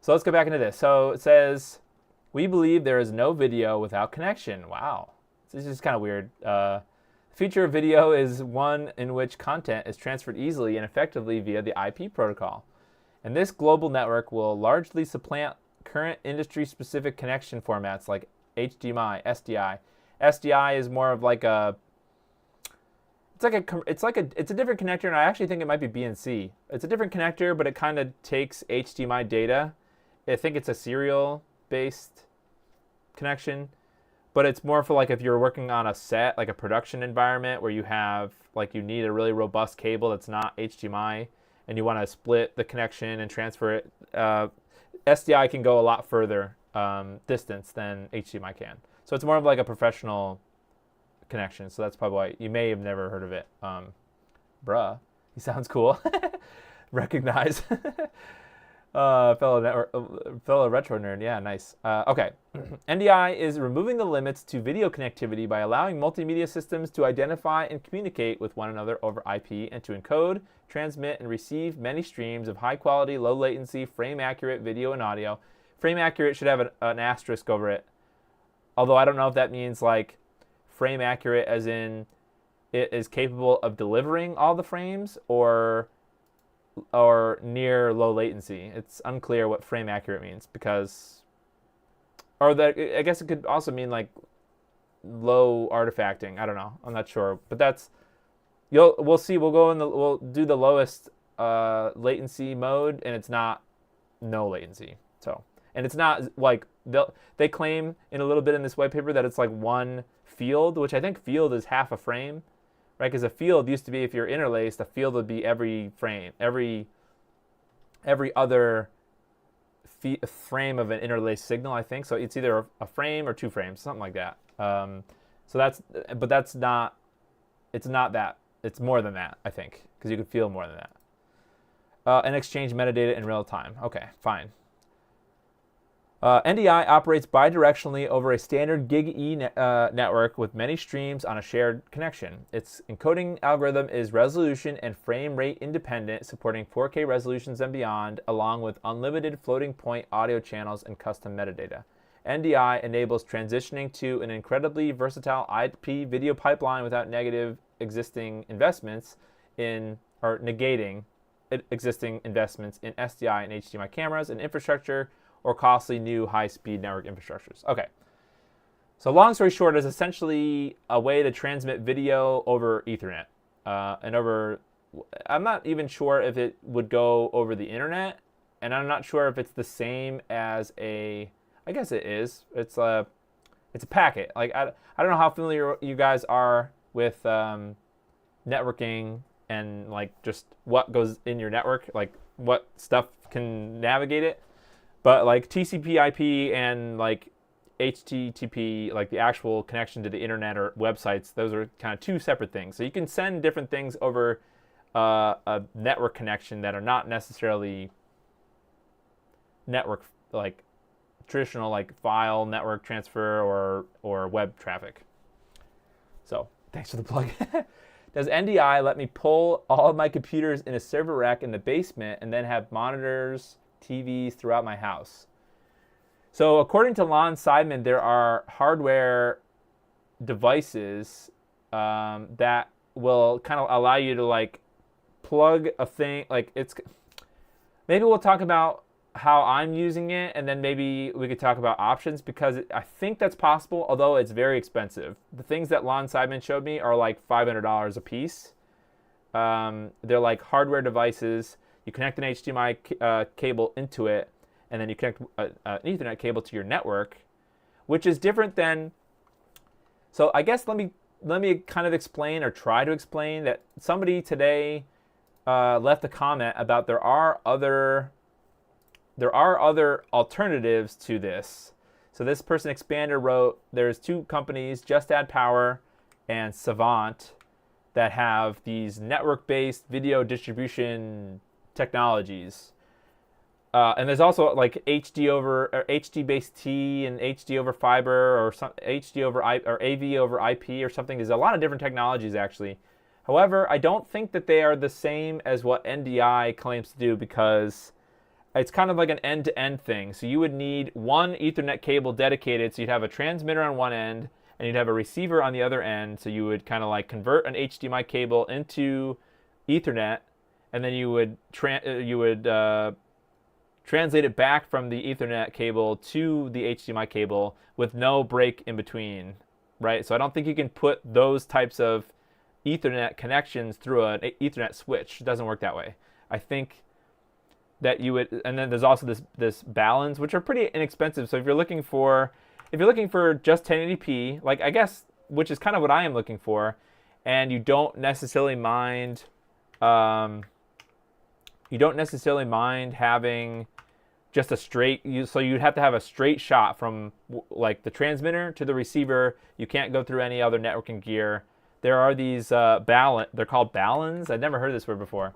So let's go back into this. So it says, we believe there is no video without connection. Wow. This is kind of weird. The feature of video is one in which content is transferred easily and effectively via the IP protocol. And this global network will largely supplant current industry-specific connection formats like HDMI, SDI. SDI is more of like a it's a different connector, and I actually think it might be BNC. It's a different connector, but it kind of takes HDMI data. I think it's a serial-based connection, but it's more for like if you're working on a set, like a production environment where you have you need a really robust cable that's not HDMI, and you want to split the connection and transfer it. SDI can go a lot further distance than HDMI can, so it's more of like a professional connection. So that's probably why you may have never heard of it. Bruh, he sounds cool. Recognize. Fellow retro nerd. Yeah, nice. Okay. NDI is removing the limits to video connectivity by allowing multimedia systems to identify and communicate with one another over IP and to encode, transmit, and receive many streams of high quality, low latency, frame accurate video and audio. Frame accurate should have an asterisk over it. Although I don't know if that means like frame accurate as in it is capable of delivering all the frames or near low latency. It's unclear what frame accurate means because, or that I guess it could also mean like low artifacting. I don't know. I'm not sure, but that's we'll see. We'll do the lowest latency mode, and it's not no latency. So, and it's not like they claim in a little bit in this white paper that it's like one field, which I think field is half a frame. Right, because a field used to be, if you're interlaced, a field would be every frame, every other frame of an interlaced signal, I think. So it's either a frame or 2 frames, something like that. But that's not, it's not that. It's more than that, I think, because you could feel more than that. And exchange metadata in real time. Okay, fine. NDI operates bidirectionally over a standard GigE network with many streams on a shared connection. Its encoding algorithm is resolution and frame rate independent, supporting 4K resolutions and beyond, along with unlimited floating point audio channels and custom metadata. NDI enables transitioning to an incredibly versatile IP video pipeline without negating existing investments in SDI and HDMI cameras and infrastructure, or costly new high-speed network infrastructures. Okay. So long story short, is essentially a way to transmit video over Ethernet. I'm not even sure if it would go over the internet, and I'm not sure if it's the same as I guess it is. It's a packet. Like I don't know how familiar you guys are with networking and like just what goes in your network, like what stuff can navigate it. But like TCP/IP and like HTTP, like the actual connection to the internet or websites, those are kind of 2 separate things. So you can send different things over a network connection that are not necessarily network, like traditional like file network transfer or web traffic. So thanks for the plug. Does NDI let me pull all of my computers in a server rack in the basement and then have monitors, TVs throughout my house? So according to Lon Seidman, there are hardware devices that will kind of allow you to like plug a thing. Like maybe we'll talk about how I'm using it, and then maybe we could talk about options, because I think that's possible, although it's very expensive. The things that Lon Simon showed me are like $500 a piece. They're like hardware devices. You connect an HDMI cable into it, and then you connect an Ethernet cable to your network, which is different than. So I guess let me kind of explain, or try to explain, that somebody today left a comment about there are other alternatives to this. So this person, Expander, wrote, there's two companies, Just Add Power and Savant, that have these network-based video distribution technologies. And there's also like HD over, or HD base T, and HD over fiber, or some HD over or AV over IP or something. There's a lot of different technologies actually. However, I don't think that they are the same as what NDI claims to do, because it's kind of like an end-to-end thing. So you would need one Ethernet cable dedicated, so you'd have a transmitter on one end, and you'd have a receiver on the other end. So you would kind of like convert an HDMI cable into Ethernet, and then you would translate it back from the Ethernet cable to the HDMI cable with no break in between, right? So I don't think you can put those types of Ethernet connections through an Ethernet switch. It doesn't work that way. I think that you would, and then there's also this balance, which are pretty inexpensive. So if you're looking for just 1080p, like I guess, which is kind of what I am looking for, and you don't necessarily mind having just a straight, so you'd have to have a straight shot from like the transmitter to the receiver. You can't go through any other networking gear. There are these they're called balance. I'd never heard this word before.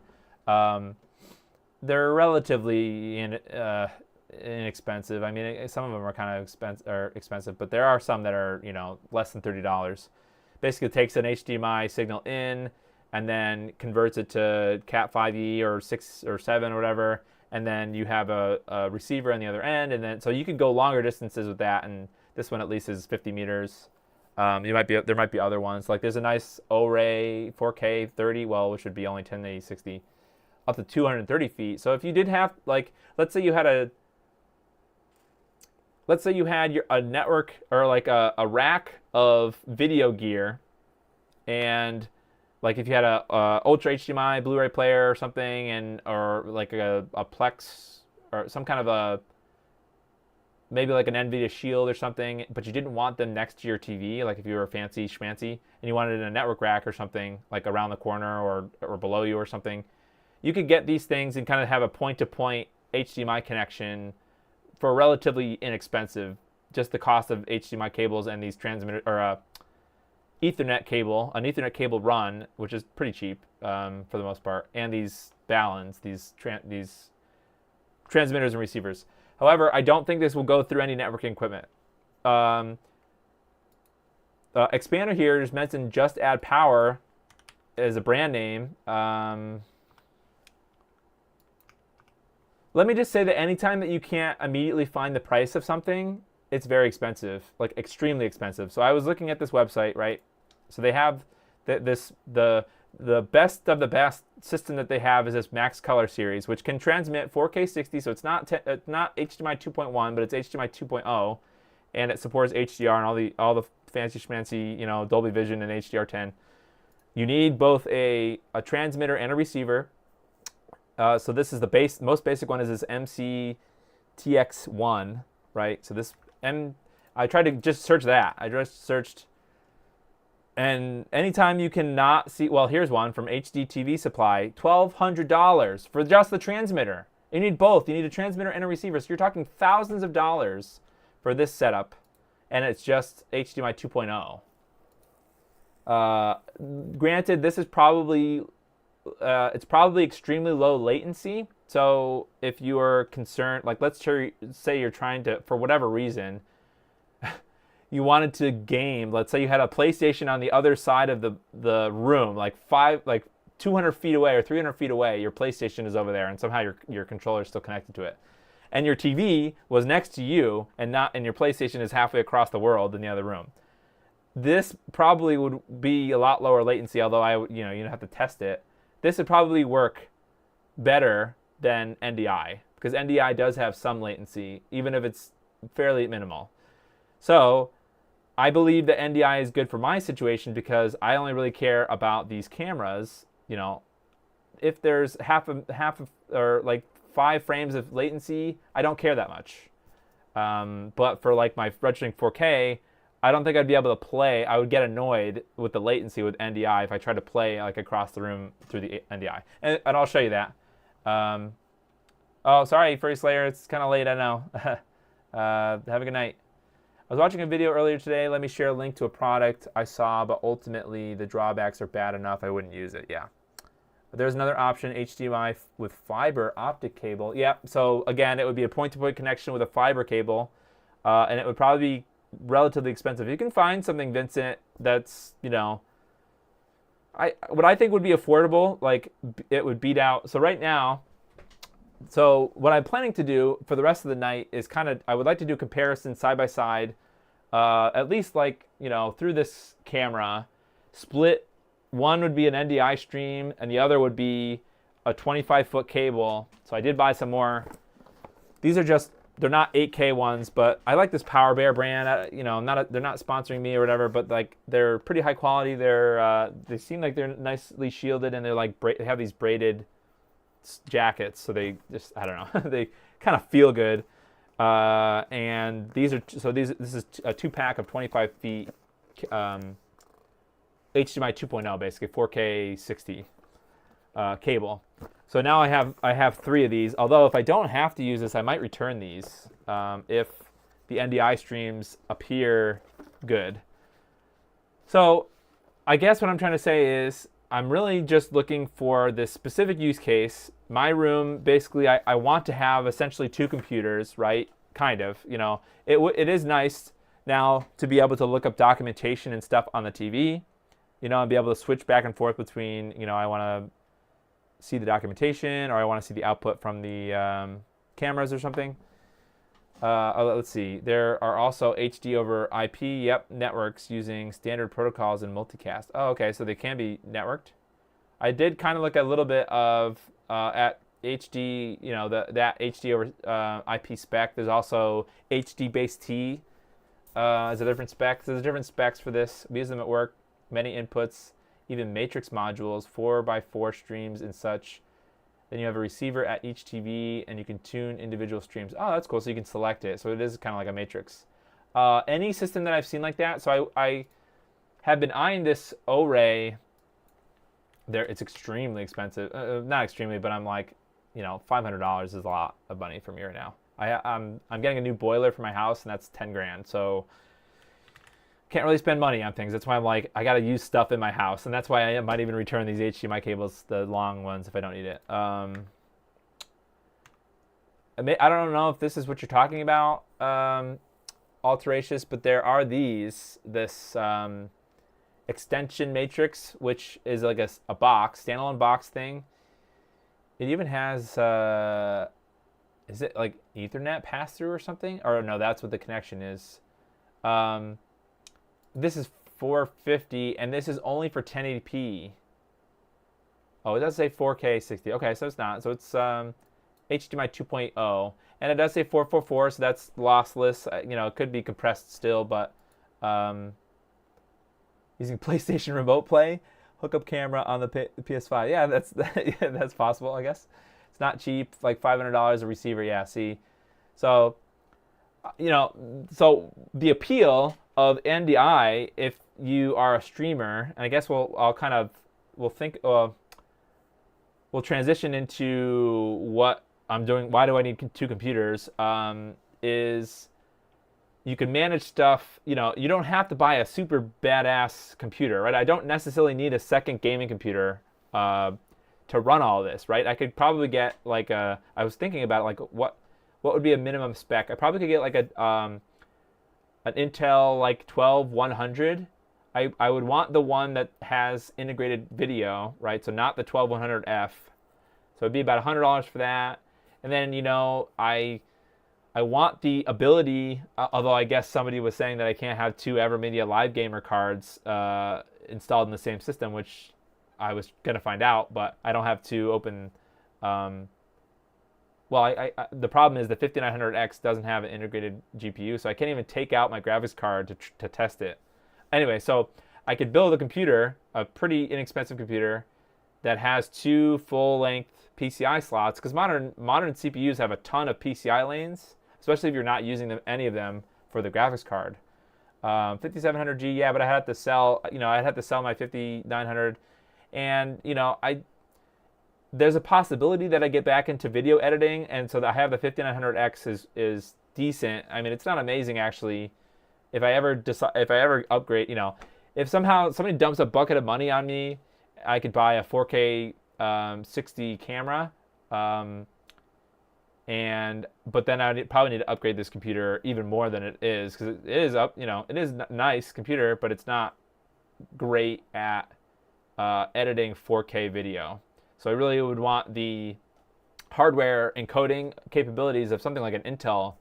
They're relatively inexpensive. I mean, some of them are kind of expensive, but there are some that are, less than $30. Basically, it takes an HDMI signal in and then converts it to Cat 5e or 6 or 7 or whatever, and then you have a receiver on the other end, and then so you could go longer distances with that. And this one at least is 50 meters. There might be other ones. Like there's a nice O-Ray 4K 30, which would be only 1080 60. Up to 230 feet. So if you did have, like, let's say you had a network, or like a rack of video gear, and like if you had a Ultra HDMI Blu-ray player or something, or like a Plex, or some kind of maybe like an NVIDIA Shield or something, but you didn't want them next to your TV, like if you were fancy schmancy and you wanted a network rack or something like around the corner or below you or something, you could get these things and kind of have a point-to-point HDMI connection for relatively inexpensive. Just the cost of HDMI cables and these transmitter, or an Ethernet cable run, which is pretty cheap for the most part, and these balance, these transmitters and receivers. However, I don't think this will go through any networking equipment. Expander here just mentioned Just Add Power as a brand name. Let me just say that anytime that you can't immediately find the price of something, it's very expensive, like extremely expensive. So I was looking at this website, right? So they have the best of the best system that they have is this Max Color series, which can transmit 4K 60. So it's not HDMI 2.1, but it's HDMI 2.0, and it supports HDR and all the fancy schmancy, Dolby Vision and HDR10. You need both a transmitter and a receiver. So this is the most basic one is this MCTX1, right? So I tried to just search that. I just searched, and anytime you cannot see, here's one from HD TV Supply, $1,200 for just the transmitter. You need both. You need a transmitter and a receiver. So you're talking thousands of dollars for this setup, and it's just HDMI 2.0. Granted, this is probably it's probably extremely low latency. So if you are concerned, like let's say you're trying to, for whatever reason, you wanted to game, let's say you had a PlayStation on the other side of the room, like 200 feet away or 300 feet away, your PlayStation is over there, and somehow your controller is still connected to it. And your TV was next to you, and your PlayStation is halfway across the world in the other room. This probably would be a lot lower latency, although you'd have to test it. This would probably work better than NDI because NDI does have some latency, even if it's fairly minimal. So I believe that NDI is good for my situation because I only really care about these cameras. If there's or like 5 frames of latency, I don't care that much. But for like my registering 4K, I don't think I'd be able to play. I would get annoyed with the latency with NDI if I tried to play like across the room through the NDI. And I'll show you that. Oh, sorry, Furry Slayer. It's kind of late, I know. Have a good night. I was watching a video earlier today. Let me share a link to a product I saw, but ultimately the drawbacks are bad enough I wouldn't use it. Yeah. But there's another option, HDMI with fiber optic cable. Yeah, so again, it would be a point-to-point connection with a fiber cable, and it would probably be relatively expensive. You can find something, Vincent, that's, what I think would be affordable, like it would beat out. So right now, what I'm planning to do for the rest of the night is I would like to do a comparison side by side, at least like, through this camera, split. One would be an NDI stream, and the other would be a 25-foot cable. So I did buy some more. These are they're not 8K ones, but I like this Power Bear brand. They're not sponsoring me or whatever, but like they're pretty high quality. They seem like they're nicely shielded, and they're like they have these braided jackets, so they just, I don't know, they kind of feel good. And this is a 2-pack of 25 feet. HDMI 2.0, basically 4K 60 cable. So now I have 3 of these. Although if I don't have to use this, I might return these if the NDI streams appear good. So I guess what I'm trying to say is I'm really just looking for this specific use case. My room, basically, I want to have essentially 2 computers, right? Kind of, It is nice now to be able to look up documentation and stuff on the TV. And be able to switch back and forth between, I want to see the documentation or I want to see the output from the cameras or something. Let's see. There are also HD over IP, networks using standard protocols and multicast. Oh, okay, so they can be networked. I did kind of look a little bit of at HD, that HD over IP spec. There's also HD base T as a different spec. There's different specs for this. We use them at work. Many inputs, even matrix modules, 4x4 streams and such. Then you have a receiver at each TV, and you can tune individual streams. Oh, that's cool. So you can select it. So it is kind of like a matrix. Any system that I've seen like that. So I have been eyeing this O-Ray. It's extremely expensive. Not extremely, but I'm like, $500 is a lot of money for me right now. I'm getting a new boiler for my house, and that's 10 grand. So can't really spend money on things. That's why I'm like, I got to use stuff in my house. And that's why I might even return these HDMI cables, the long ones, if I don't need it. I don't know if this is what you're talking about, Alteracious, but there are this extension matrix, which is like a box, standalone box thing. It even has, is it like Ethernet pass-through or something? Or no, that's what the connection is. This is $450, and this is only for 1080p. Oh, it does say 4K 60. Okay, so it's not. So it's HDMI 2.0, and it does say 444, so that's lossless. It could be compressed still, but using PlayStation Remote Play, hookup camera on the PS5. Yeah, that's possible, I guess. It's not cheap, like $500 a receiver. Yeah, see. So, so the appeal of NDI, if you are a streamer, and I guess we'll transition into what I'm doing. Why do I need 2 computers? Is you can manage stuff. You don't have to buy a super badass computer, right? I don't necessarily need a second gaming computer to run all this, right? I could probably get like I was thinking about like what would be a minimum spec. I probably could get like an Intel like 12100. I would want the one that has integrated video, right? So not the 12100F. So it'd be about $100 for that. And then I want the ability. Although I guess somebody was saying that I can't have 2 Evermedia Live Gamer cards installed in the same system, which I was gonna find out. But I don't have 2 open well, the problem is the 5900X doesn't have an integrated GPU, so I can't even take out my graphics card to test it. Anyway, so I could build a computer, a pretty inexpensive computer, that has 2 full-length PCI slots, because modern CPUs have a ton of PCI lanes, especially if you're not using any of them for the graphics card. 5700G, yeah, but I'd have to sell my 5900, and there's a possibility that I get back into video editing, and so that I have the 5900X is decent. I mean, it's not amazing actually. If I ever upgrade, if somehow somebody dumps a bucket of money on me, I could buy a 4K 60 camera, but then I would probably need to upgrade this computer even more than it is, because it is it is a nice computer, but it's not great at editing 4K video. So I really would want the hardware encoding capabilities of something like an Intel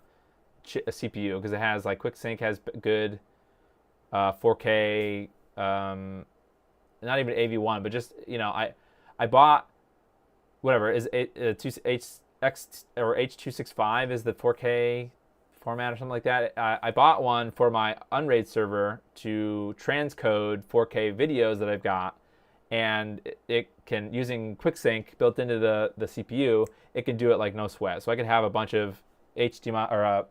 CPU, because it has like QuickSync, has good 4K, not even AV1, but just I bought whatever is X or H.265 is the 4K format or something like that. I bought one for my Unraid server to transcode 4K videos that I've got, and it can, using QuickSync built into the CPU, it can do it like no sweat. So I could have a bunch of HDMI or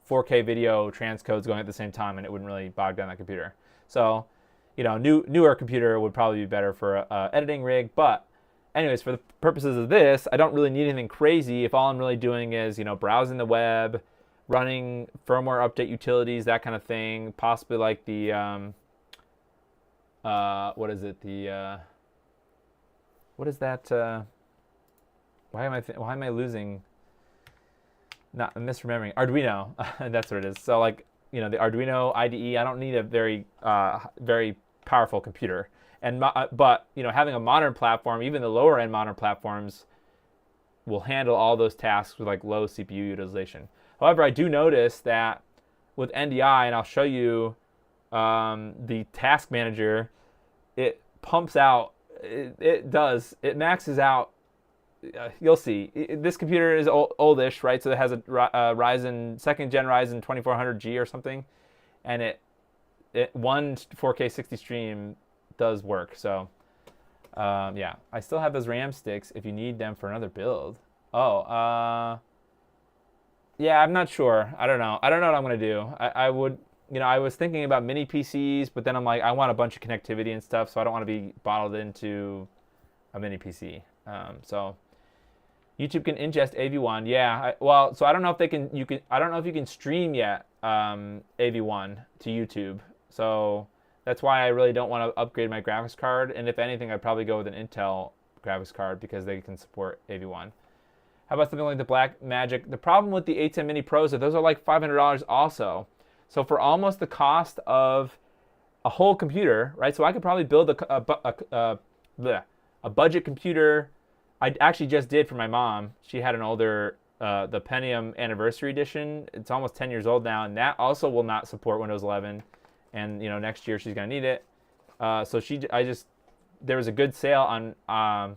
4K video transcodes going at the same time, and it wouldn't really bog down that computer. So, newer computer would probably be better for a editing rig. But anyways, for the purposes of this, I don't really need anything crazy if all I'm really doing is, browsing the web, running firmware update utilities, that kind of thing. Possibly like the what is it? What is that? Why am I losing? Not, I'm misremembering. Arduino. That's what it is. So like, the Arduino IDE. I don't need a very very powerful computer. But having a modern platform, even the lower end modern platforms, will handle all those tasks with like low CPU utilization. However, I do notice that with NDI, and I'll show you the task manager, it pumps out, it maxes out, you'll see. This computer is oldish, right? So it has a Ryzen, 2nd gen Ryzen 2400G or something, and it one 4K 60 stream does work. So yeah, I still have those RAM sticks if you need them for another build. Yeah, I'm not sure. I don't know what I'm gonna do. I would, I was thinking about mini PCs, but then I'm like, I want a bunch of connectivity and stuff, so I don't want to be bottled into a mini PC. So YouTube can ingest AV1. Yeah. So I don't know if I don't know if you can stream yet AV1 to YouTube. So that's why I really don't want to upgrade my graphics card. And if anything, I'd probably go with an Intel graphics card because they can support AV1. How about something like the Blackmagic? The problem with the A10 Mini Pros is that those are like $500 also. So for almost the cost of a whole computer, right? So I could probably build a budget computer. I actually just did for my mom. She had an older, the Pentium Anniversary Edition. It's almost 10 years old now, and that also will not support Windows 11. And next year she's gonna need it. So there was a good sale on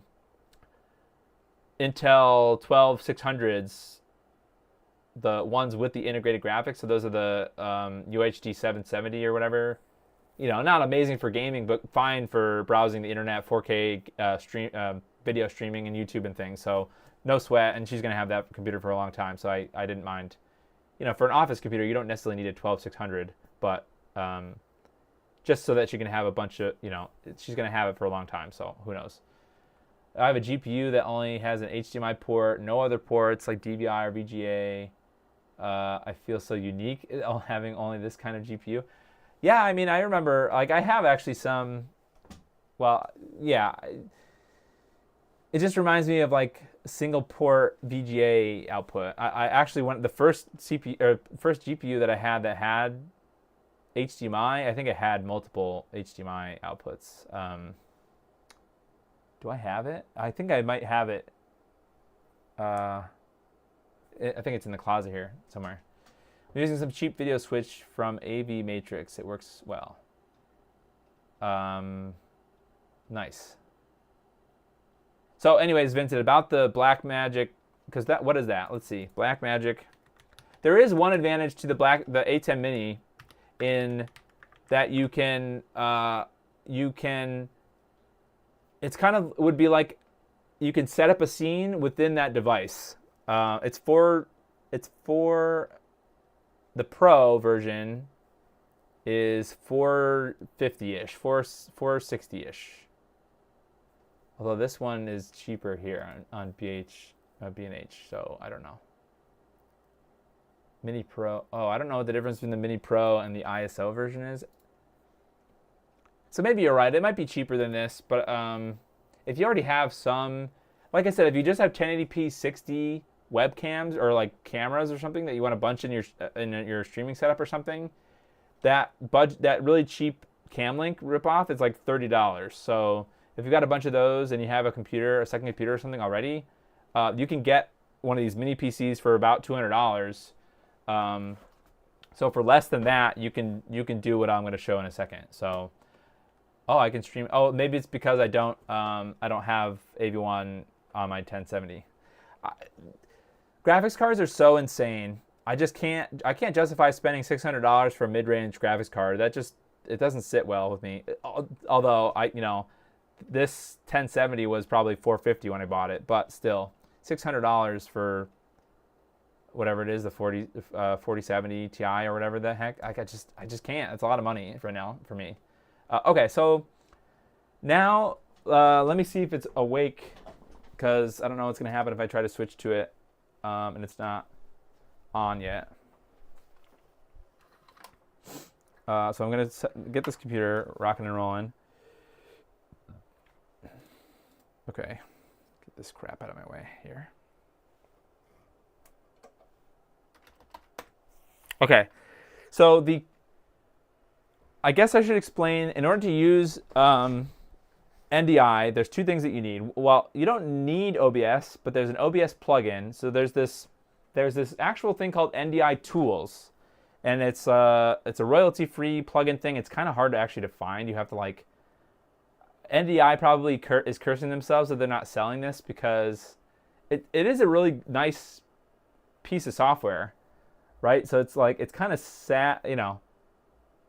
Intel 12600s, the ones with the integrated graphics. So those are the UHD 770 or whatever. Not amazing for gaming, but fine for browsing the internet, 4K video streaming and YouTube and things. So no sweat, and she's gonna have that computer for a long time. So I didn't mind. For an office computer, you don't necessarily need a 12600, but just so that she can have a bunch of, she's gonna have it for a long time. So who knows? I have a GPU that only has an HDMI port, no other ports like DVI or VGA. I feel so unique having only this kind of GPU. Yeah, I mean, I remember, like, I have actually some, well, yeah. It just reminds me of, like, single port VGA output. I actually went, the first GPU that I had that had HDMI, I think it had multiple HDMI outputs. Do I have it? I think I might have it. I think it's in the closet here somewhere. I'm using some cheap video switch from AV Matrix. It works well. Nice. So anyways, Vincent, about the Blackmagic because that, what is that? Let's see, Blackmagic. There is one advantage to the A10 Mini in that you can, it's kind of would be like you can set up a scene within that device. It's for the Pro version is 450-ish, 460-ish. Although this one is cheaper here on B&H, so I don't know. Mini Pro. Oh, I don't know what the difference between the Mini Pro and the ISO version is. So maybe you're right. It might be cheaper than this, but if you already have some, like I said, if you just have 1080p 60 webcams or like cameras or something that you want to bunch in your streaming setup or something, that really cheap Camlink ripoff is like $30. So if you've got a bunch of those and you have a second computer or something already, you can get one of these mini PCs for about $200. So for less than that, you can do what I'm going to show in a second. So, oh, I can stream. Oh, maybe it's because I don't have AV1 on my 1070. Graphics cards are so insane. I can't justify spending $600 for a mid-range graphics card. It doesn't sit well with me. Although this 1070 was probably $450 when I bought it, but still $600 for whatever it is, the 4070 Ti or whatever the heck. I just can't. It's a lot of money right now for me. Okay, so now let me see if it's awake, because I don't know what's going to happen if I try to switch to it and it's not on yet. So I'm going to get this computer rocking and rolling. Okay, get this crap out of my way here. Okay, so I guess I should explain, in order to use NDI, there's two things that you need. Well, you don't need OBS, but there's an OBS plugin. So there's this actual thing called NDI Tools, and it's a royalty-free plugin thing. It's kind of hard to actually find. You have to NDI probably is cursing themselves that they're not selling this, because it is a really nice piece of software, right? So it's kind of sad,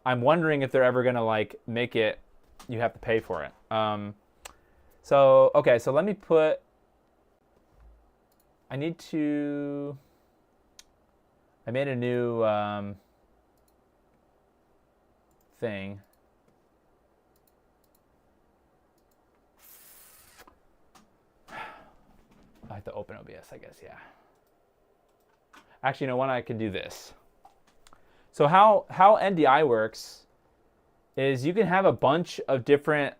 I'm wondering if they're ever gonna make it you have to pay for it. So let me put. I made a new thing. I have to open OBS, I guess. Yeah. Actually, when I can do this. So how NDI works is you can have a bunch of different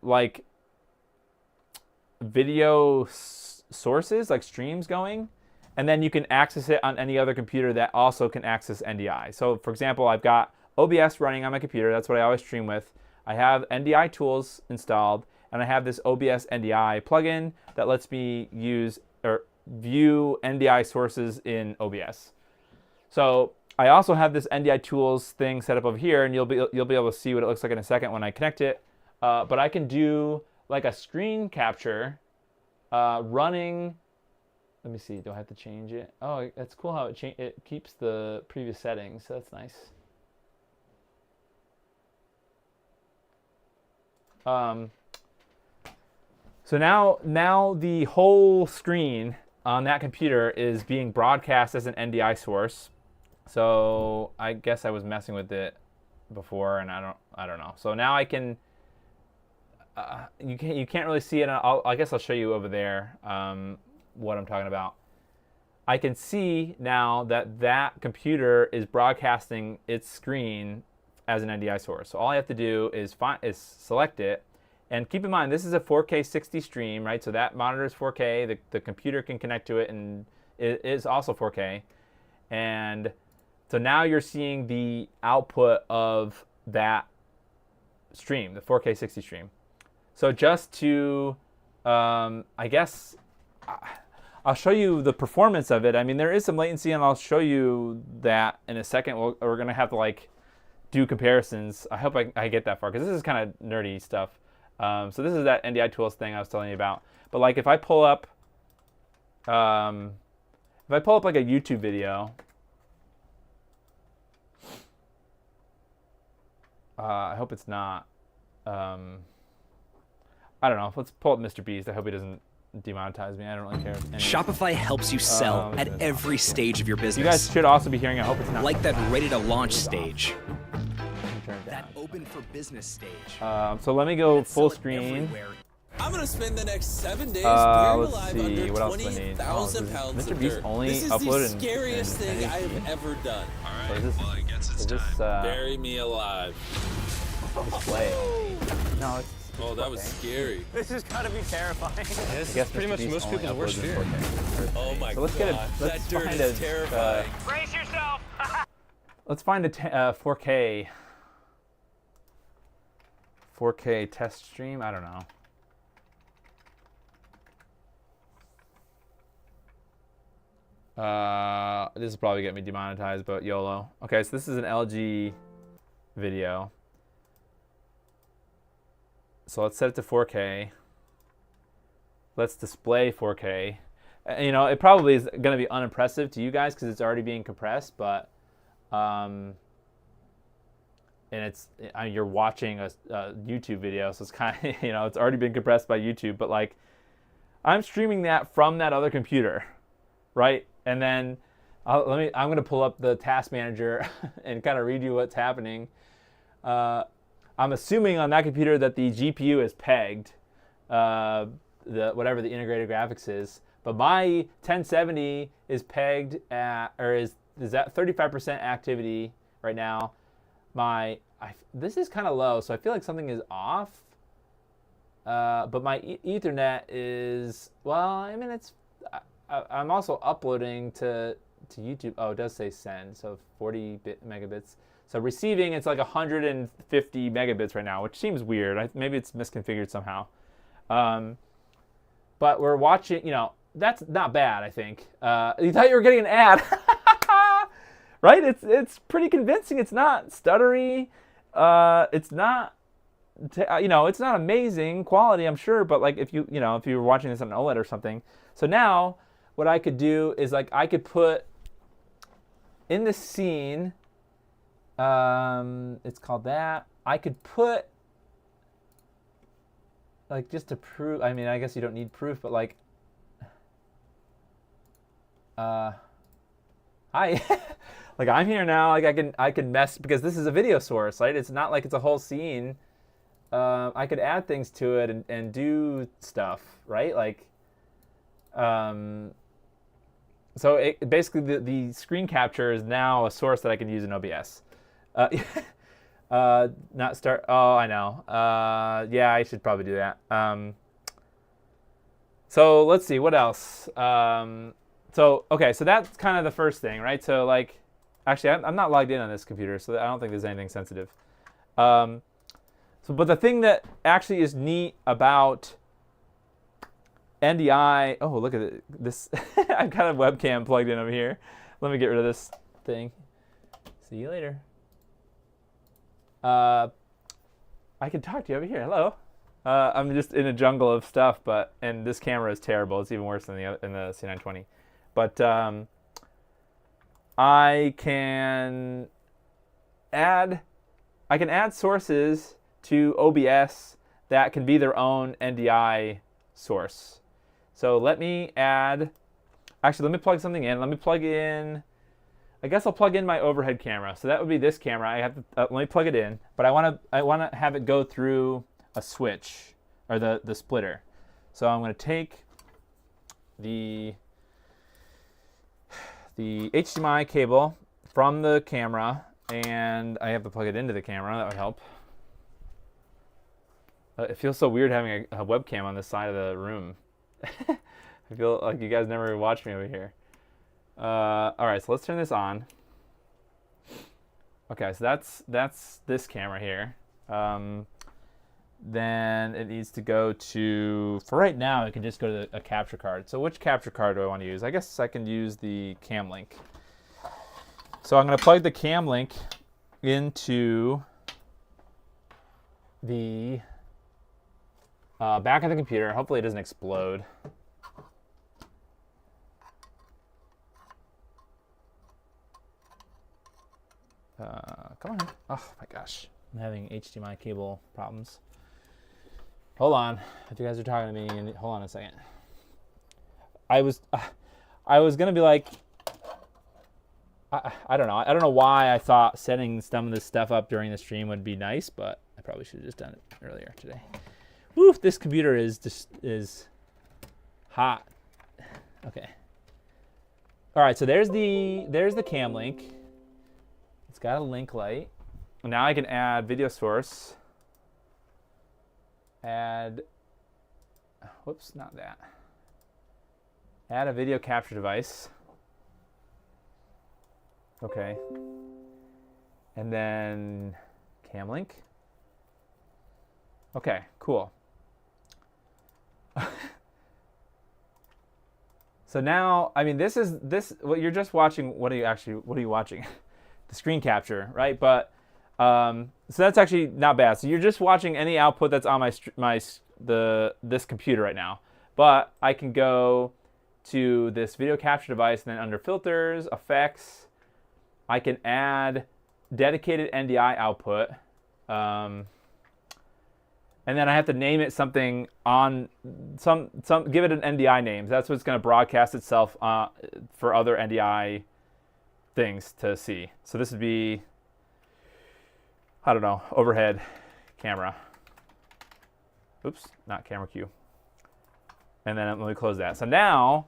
video sources, like streams going, and then you can access it on any other computer that also can access NDI. So for example, I've got OBS running on my computer. That's what I always stream with. I have NDI tools installed, and I have this OBS NDI plugin that lets me use or view NDI sources in OBS. So I also have this NDI tools thing set up over here, and you'll be able to see what it looks like in a second when I connect it. But I can do a screen capture running. Let me see. Do I have to change it? Oh, that's cool how it keeps the previous settings. So that's nice. So now the whole screen on that computer is being broadcast as an NDI source. So I guess I was messing with it before, and I don't know. So now I can. You can't really see it. I guess I'll show you over there what I'm talking about. I can see now that computer is broadcasting its screen as an NDI source. So all I have to do is select it, and keep in mind this is a 4K 60 stream, right? So that monitor is 4K. The computer can connect to it, and it is also 4K, and so now you're seeing the output of that stream, the 4K 60 stream. So just to, I guess, I'll show you the performance of it. I mean, there is some latency, and I'll show you that in a second. We're going to have to do comparisons. I hope I get that far, because this is kind of nerdy stuff. So this is that NDI tools thing I was telling you about. But if I pull up, if I pull up like a YouTube video, I hope it's not. I don't know. Let's pull up Mr. Beast. I hope he doesn't demonetize me. I don't really care. Shopify helps you sell at every stage of your business. You guys should also be hearing. I hope it's not. Like that ready to launch stage. Turn it down. That open for business stage. So let me go full screen. I'm gonna spend the next 7 days buried Let's alive see. under What else do I need? 20,000 pounds Mr. of Beast dirt. only This is uploaded the scariest thing I have ever done. So is this, Well, I guess it's is this Bury me alive. display? No, it's. Oh, that was scary. This has got to be terrifying. I guess pretty Mr. much Beast most only people's worst uploads in fear. 4K. Oh my So let's god. get a. Let's that dirt find is a. terrifying. Brace yourself. Let's find a 4K. 4K test stream. I don't know. This will probably get me demonetized, but YOLO. Okay, so this is an LG video. So let's set it to 4K. Let's display 4K. You know, it probably is going to be unimpressive to you guys because it's already being compressed, but and it's you're watching a YouTube video, so it's kind of you know it's already been compressed by YouTube, but like I'm streaming that from that other computer, right? And then I'm going to pull up the task manager and kind of read you what's happening. I'm assuming on that computer that the GPU is pegged, whatever the integrated graphics is. But my 1070 is pegged at, or is at 35% activity right now. This is kind of low, so I feel like something is off. But my Ethernet is, well, I mean, I'm also uploading to YouTube. Oh, it does say send, so 40 megabits. So receiving, it's like 150 megabits right now, which seems weird. Maybe it's misconfigured somehow. But we're watching, you know, that's not bad, I think. You thought you were getting an ad. Right? It's pretty convincing. It's not stuttery. It's not, you know, it's not amazing quality, I'm sure. But like if you were watching this on an OLED or something. So now what I could do is like I could put in the scene, it's called that. I could put, like, just to prove, I mean, I guess you don't need proof, but like, hi, like I'm here now, like I can mess, because this is a video source, right? It's not like it's a whole scene. I could add things to it and do stuff, right? Like, so basically the screen capture is now a source that I can use in OBS. Not start. Oh, I know. Yeah, I should probably do that. So let's see what else. Okay, so that's kind of the first thing, right? So like, actually, I'm not logged in on this computer, so I don't think there's anything sensitive. But the thing that actually is neat about NDI. Oh, look at it. This. I've got a webcam plugged in over here. Let me get rid of this thing. See you later. I can talk to you over here. Hello. I'm just in a jungle of stuff, and this camera is terrible. It's even worse than the C920. But I can add sources to OBS that can be their own NDI source. So let me add. Actually, let me plug something in. Let me plug in. I guess I'll plug in my overhead camera. So that would be this camera. I have to let me plug it in, but I want to have it go through a switch or the splitter. So I'm going to take the HDMI cable from the camera, and I have to plug it into the camera. That would help. It feels so weird having a webcam on this side of the room. I feel like you guys never watched me over here. All right, so let's turn this on. Okay, so that's this camera here. Then it needs to go to, for right now, it can just go to a capture card. So which capture card do I want to use? I guess I can use the cam link. So I'm going to plug the cam link into the back of the computer. Hopefully it doesn't explode. Come on. Oh my gosh. I'm having HDMI cable problems. Hold on. If you guys are talking to me, hold on a second. I was gonna be like, I don't know. I don't know why I thought setting some of this stuff up during the stream would be nice, but I probably should have just done it earlier today. Woo, this computer is hot. Okay. All right, so there's the cam link. It's got a link light. Now I can add video source. Add, whoops, not that. Add a video capture device. Okay. And then cam link. Okay, cool. So now, I mean, this what you're just watching. What are you watching? The screen capture, right? But so that's actually not bad. So you're just watching any output that's on this computer right now. But I can go to this video capture device, and then under filters, effects, I can add dedicated NDI output. And then I have to name it something on give it an NDI name. That's what's going to broadcast itself for other NDI things to see. So this would be, I don't know, overhead camera. Oops, not camera Q. And then let me close that. So now,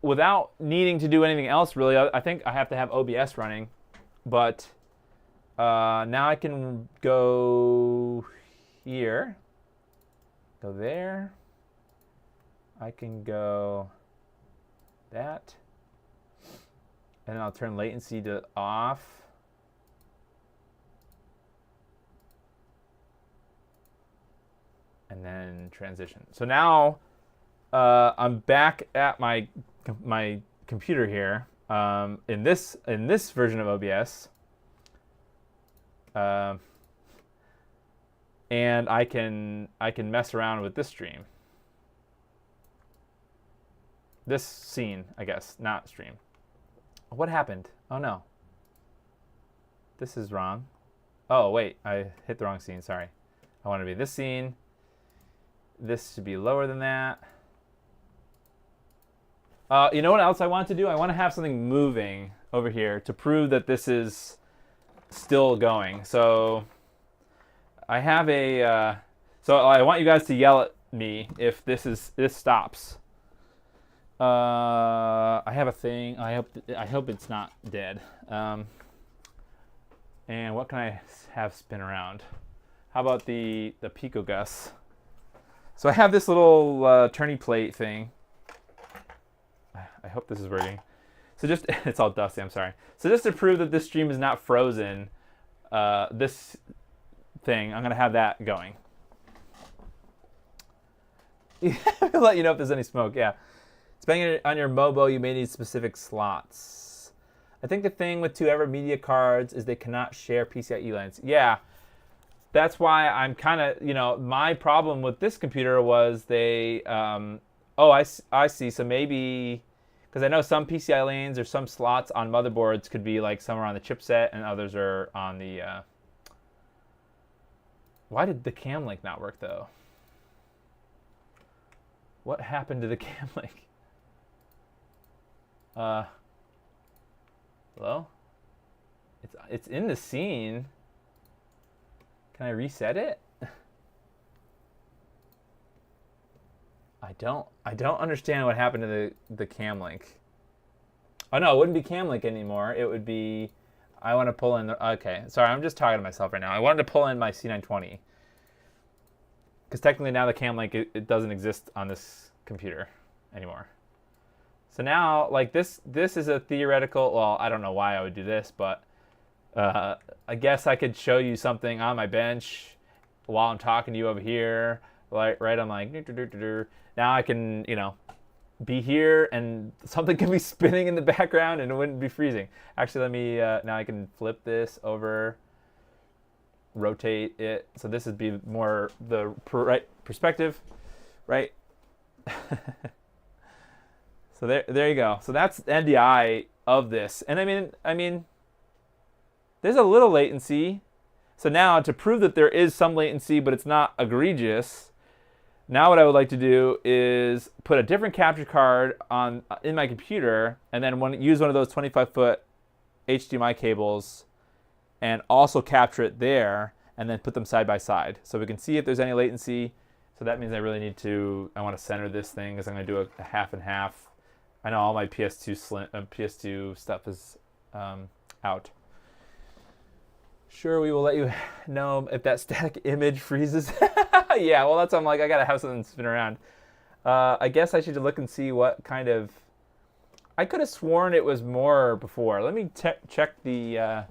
without needing to do anything else really, I think I have to have OBS running. But now I can go here, go there, I can go that, and then I'll turn latency to off. And then transition. So now I'm back at my computer here in this version of OBS. And I can mess around with this stream. This scene, I guess, not stream. What happened? Oh no. This is wrong. Oh wait, I hit the wrong scene, sorry. I want to be this scene. This should be lower than that. You know what else I want to do? I want to have something moving over here to prove that this is still going. So I have a, so I want you guys to yell at me if this stops. I have a thing. I hope it's not dead. And what can I have spin around? How about the Pico Gus? So I have this little turny plate thing. I hope this is working. So just, it's all dusty, I'm sorry. So just to prove that this stream is not frozen, this thing, I'm gonna have that going. I'll let you know if there's any smoke, yeah. Depending on your MOBO, you may need specific slots. I think the thing with 2Ever media cards is they cannot share PCIe lanes. Yeah, that's why I'm kind of, my problem with this computer was they, oh, I see. So maybe, because I know some PCI lanes or some slots on motherboards could be like some are on the chipset and others are on the, why did the cam link not work though? What happened to the cam link? Hello? It's in the scene. Can I reset it? I don't understand what happened to the cam link. Oh no, it wouldn't be cam link anymore. It would be, I want to pull in okay, sorry, I'm just talking to myself right now. I wanted to pull in my C920. Because technically now the cam link, it doesn't exist on this computer anymore. So now, like this is a theoretical, well, I don't know why I would do this, but I guess I could show you something on my bench while I'm talking to you over here. Like, right, I'm like, now I can, be here and something can be spinning in the background and it wouldn't be freezing. Actually, let me, now I can flip this over, rotate it. So this would be more the right perspective, right? So there you go. So that's NDI of this. And I mean, there's a little latency. So now to prove that there is some latency, but it's not egregious, now what I would like to do is put a different capture card in my computer, and then use one of those 25-foot HDMI cables and also capture it there, and then put them side by side so we can see if there's any latency. So that means I want to center this thing because I'm going to do a half and half. I know all my PS2 stuff is out. Sure, we will let you know if that static image freezes. Yeah, well, that's why I'm like, I gotta have something to spin around. I guess I should look and see what kind of. I could have sworn it was more before. Let me check the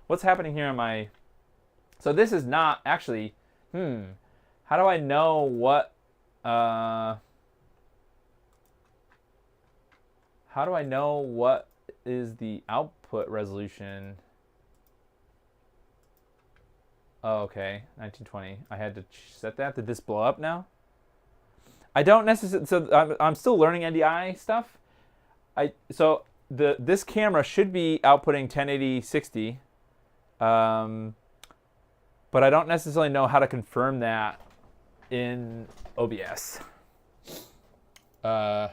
what's happening here on my. So this is not actually. How do I know what? How do I know what is the output resolution? Oh, okay, 1920. I had to set that. Did this blow up now? I don't necessarily. So I'm still learning NDI stuff. This camera should be outputting 1080/60, but I don't necessarily know how to confirm that in OBS. The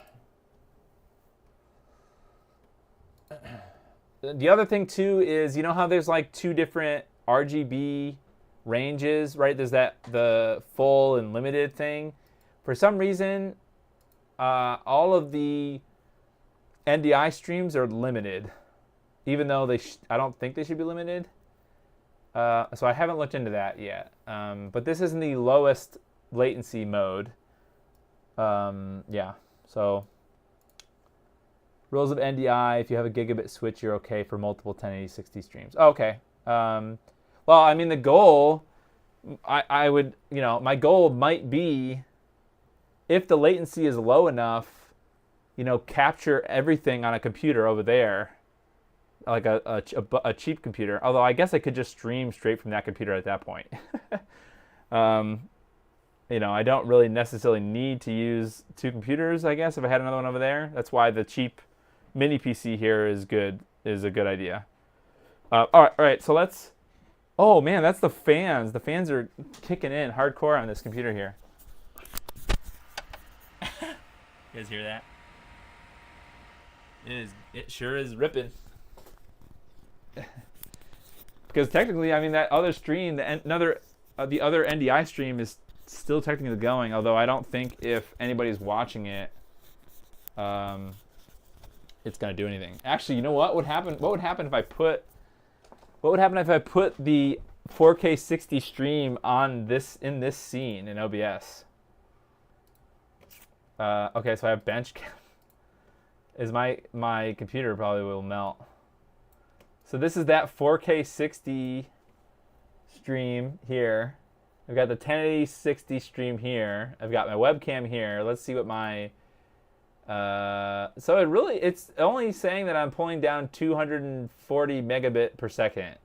other thing too is, you know how there's like two different RGB ranges, right? There's the full and limited thing. For some reason, all of the NDI streams are limited, even though I don't think they should be limited. So I haven't looked into that yet. But this is in the lowest latency mode. Yeah, so rules of NDI: if you have a gigabit switch, you're okay for multiple 1080/60 streams. Oh, okay. Well, I mean, the goal, I would, my goal might be, if the latency is low enough, capture everything on a computer over there, like a cheap computer. Although I guess I could just stream straight from that computer at that point. I don't really necessarily need to use two computers, I guess, if I had another one over there. That's why the cheap mini PC here is a good idea. All right, so let's. Oh man, that's the fans. The fans are kicking in hardcore on this computer here. You guys hear that? It sure is ripping. Because technically, I mean, that other stream, the other NDI stream is still technically going. Although I don't think if anybody's watching it, it's gonna do anything. Actually, you know what would happen? What would happen if I put the 4K 60 stream in this scene in OBS? Okay, so I have bench cam. My computer probably will melt. So this is that 4K 60 stream here. I've got the 1080/60 stream here. I've got my webcam here. Let's see what my so it's only saying that I'm pulling down 240 megabit per second,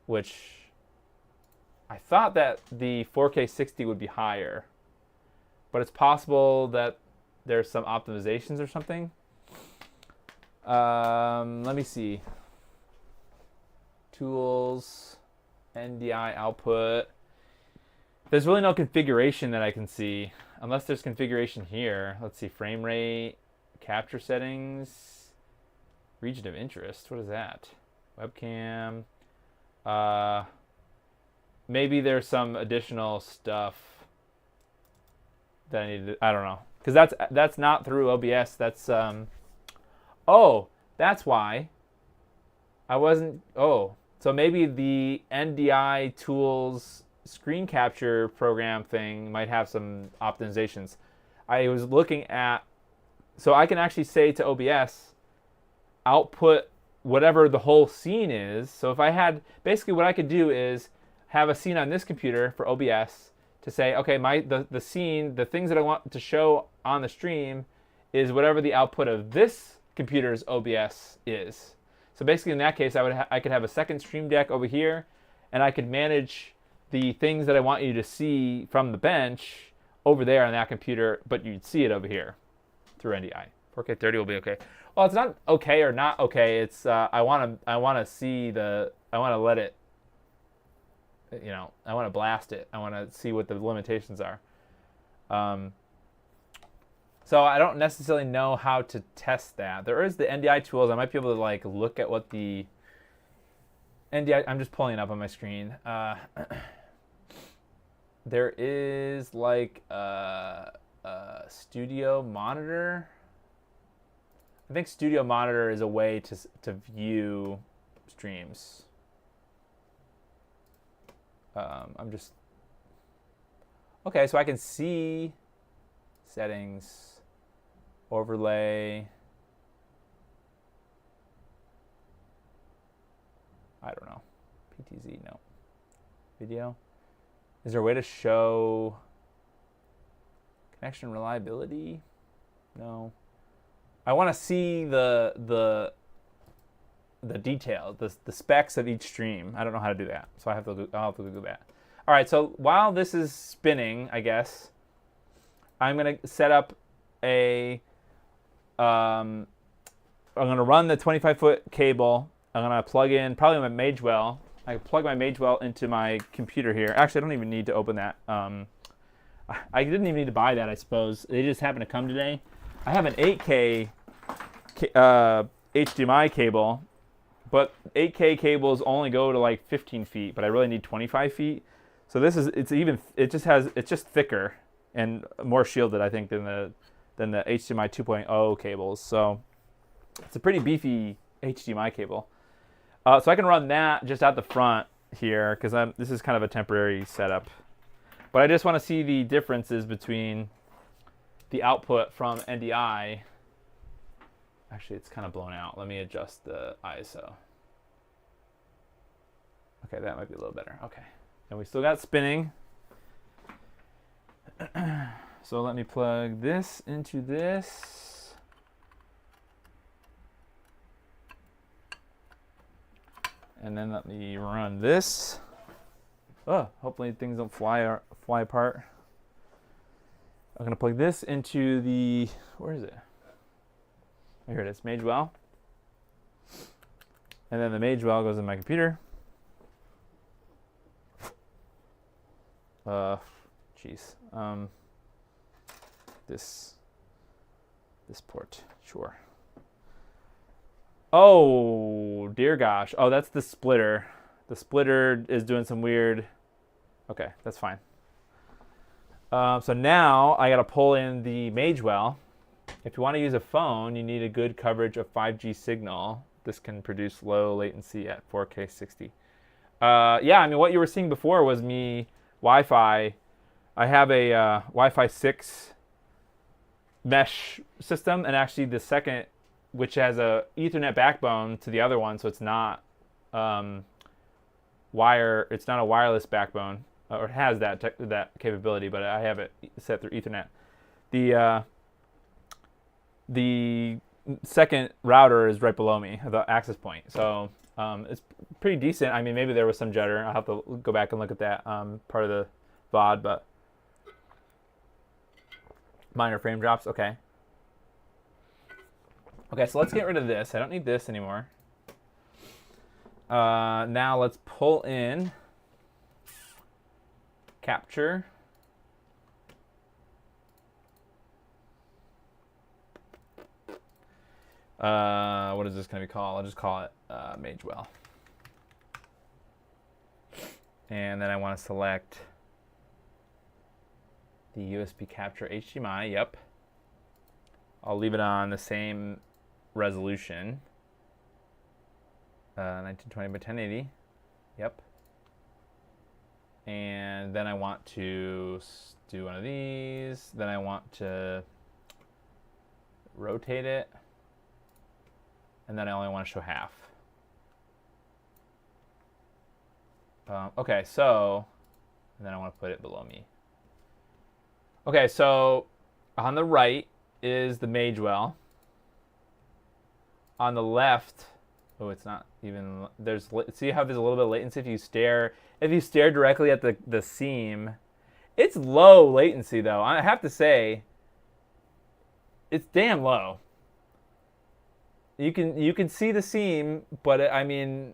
which I thought that the 4K 60 would be higher, but it's possible that there's some optimizations or something. Let me see. Tools, NDI output. There's really no configuration that I can see, unless there's configuration here. Let's see, frame rate, capture settings, region of interest. What is that? Webcam. Maybe there's some additional stuff that I need to, I don't know. Because that's not through OBS. That's oh, that's why I wasn't. Oh, so maybe the NDI tools screen capture program thing might have some optimizations. I was looking at, so I can actually say to OBS, output whatever the whole scene is. So if I had, basically what I could do is have a scene on this computer for OBS to say, okay, the scene, the things that I want to show on the stream is whatever the output of this computer's OBS is. So basically in that case, I could have a second stream deck over here, and I could manage the things that I want you to see from the bench over there on that computer, but you'd see it over here through NDI. 4K 30 will be okay. Well, it's not okay or not okay. It's I want to see I want to let it, I want to blast it. I want to see what the limitations are. So I don't necessarily know how to test that. There is the NDI tools. I might be able to like look at what the NDI. I'm just pulling it up on my screen. There is like a studio monitor. I think studio monitor is a way to view streams. I'm just okay. So I can see settings, overlay. I don't know. PTZ, no. Video. Is there a way to show connection reliability? No. I want to see the detail, the specs of each stream. I don't know how to do that, so I'll have to Google that. All right, so while this is spinning, I guess I'm gonna set up I'm gonna run the 25-foot cable. I'm gonna plug in probably my Magewell. I plug my Magewell into my computer here. Actually, I don't even need to open that. I didn't even need to buy that, I suppose. They just happened to come today. I have an 8K HDMI cable, but 8K cables only go to like 15 feet, but I really need 25 feet. So it's just thicker and more shielded, I think, than the HDMI 2.0 cables. So it's a pretty beefy HDMI cable. So I can run that just out the front here because this is kind of a temporary setup. But I just want to see the differences between the output from NDI. Actually, it's kind of blown out. Let me adjust the ISO. Okay, that might be a little better. Okay. And we still got spinning. So let me plug this into this. And then let me run this. Oh, hopefully things don't fly apart. I'm going to plug this into the, where is it? Oh, here it is, Magewell. And then the Magewell goes in my computer. Jeez. This port, sure. Oh, dear gosh. Oh, that's the splitter. The splitter is doing some weird, okay, that's fine. So now I got to pull in the Magewell. If you want to use a phone, you need a good coverage of 5G signal. This can produce low latency at 4K 60. Yeah, I mean, what you were seeing before was me Wi-Fi. I have a Wi-Fi 6 mesh system, and actually the second, which has a Ethernet backbone to the other one, so it's not it's not a wireless backbone, or it has that capability, but I have it set through Ethernet. The second router is right below me, the access point. So it's pretty decent. I mean, maybe there was some jitter. I'll have to go back and look at that part of the VOD, but minor frame drops. Okay. Okay, so let's get rid of this. I don't need this anymore. Now let's pull in capture. What is this going to be called? I'll just call it Magewell. And then I want to select the USB capture HDMI. Yep. I'll leave it on the same resolution. 1920 by 1080. Yep. And then I want to do one of these. Then I want to rotate it. And then I only want to show half. Okay, so, and then I want to put it below me. Okay, so on the right is the Magewell. On the left, oh, it's not even, see how there's a little bit of latency if you stare directly at the seam. It's low latency though. I have to say, it's damn low. You can see the seam, but I mean,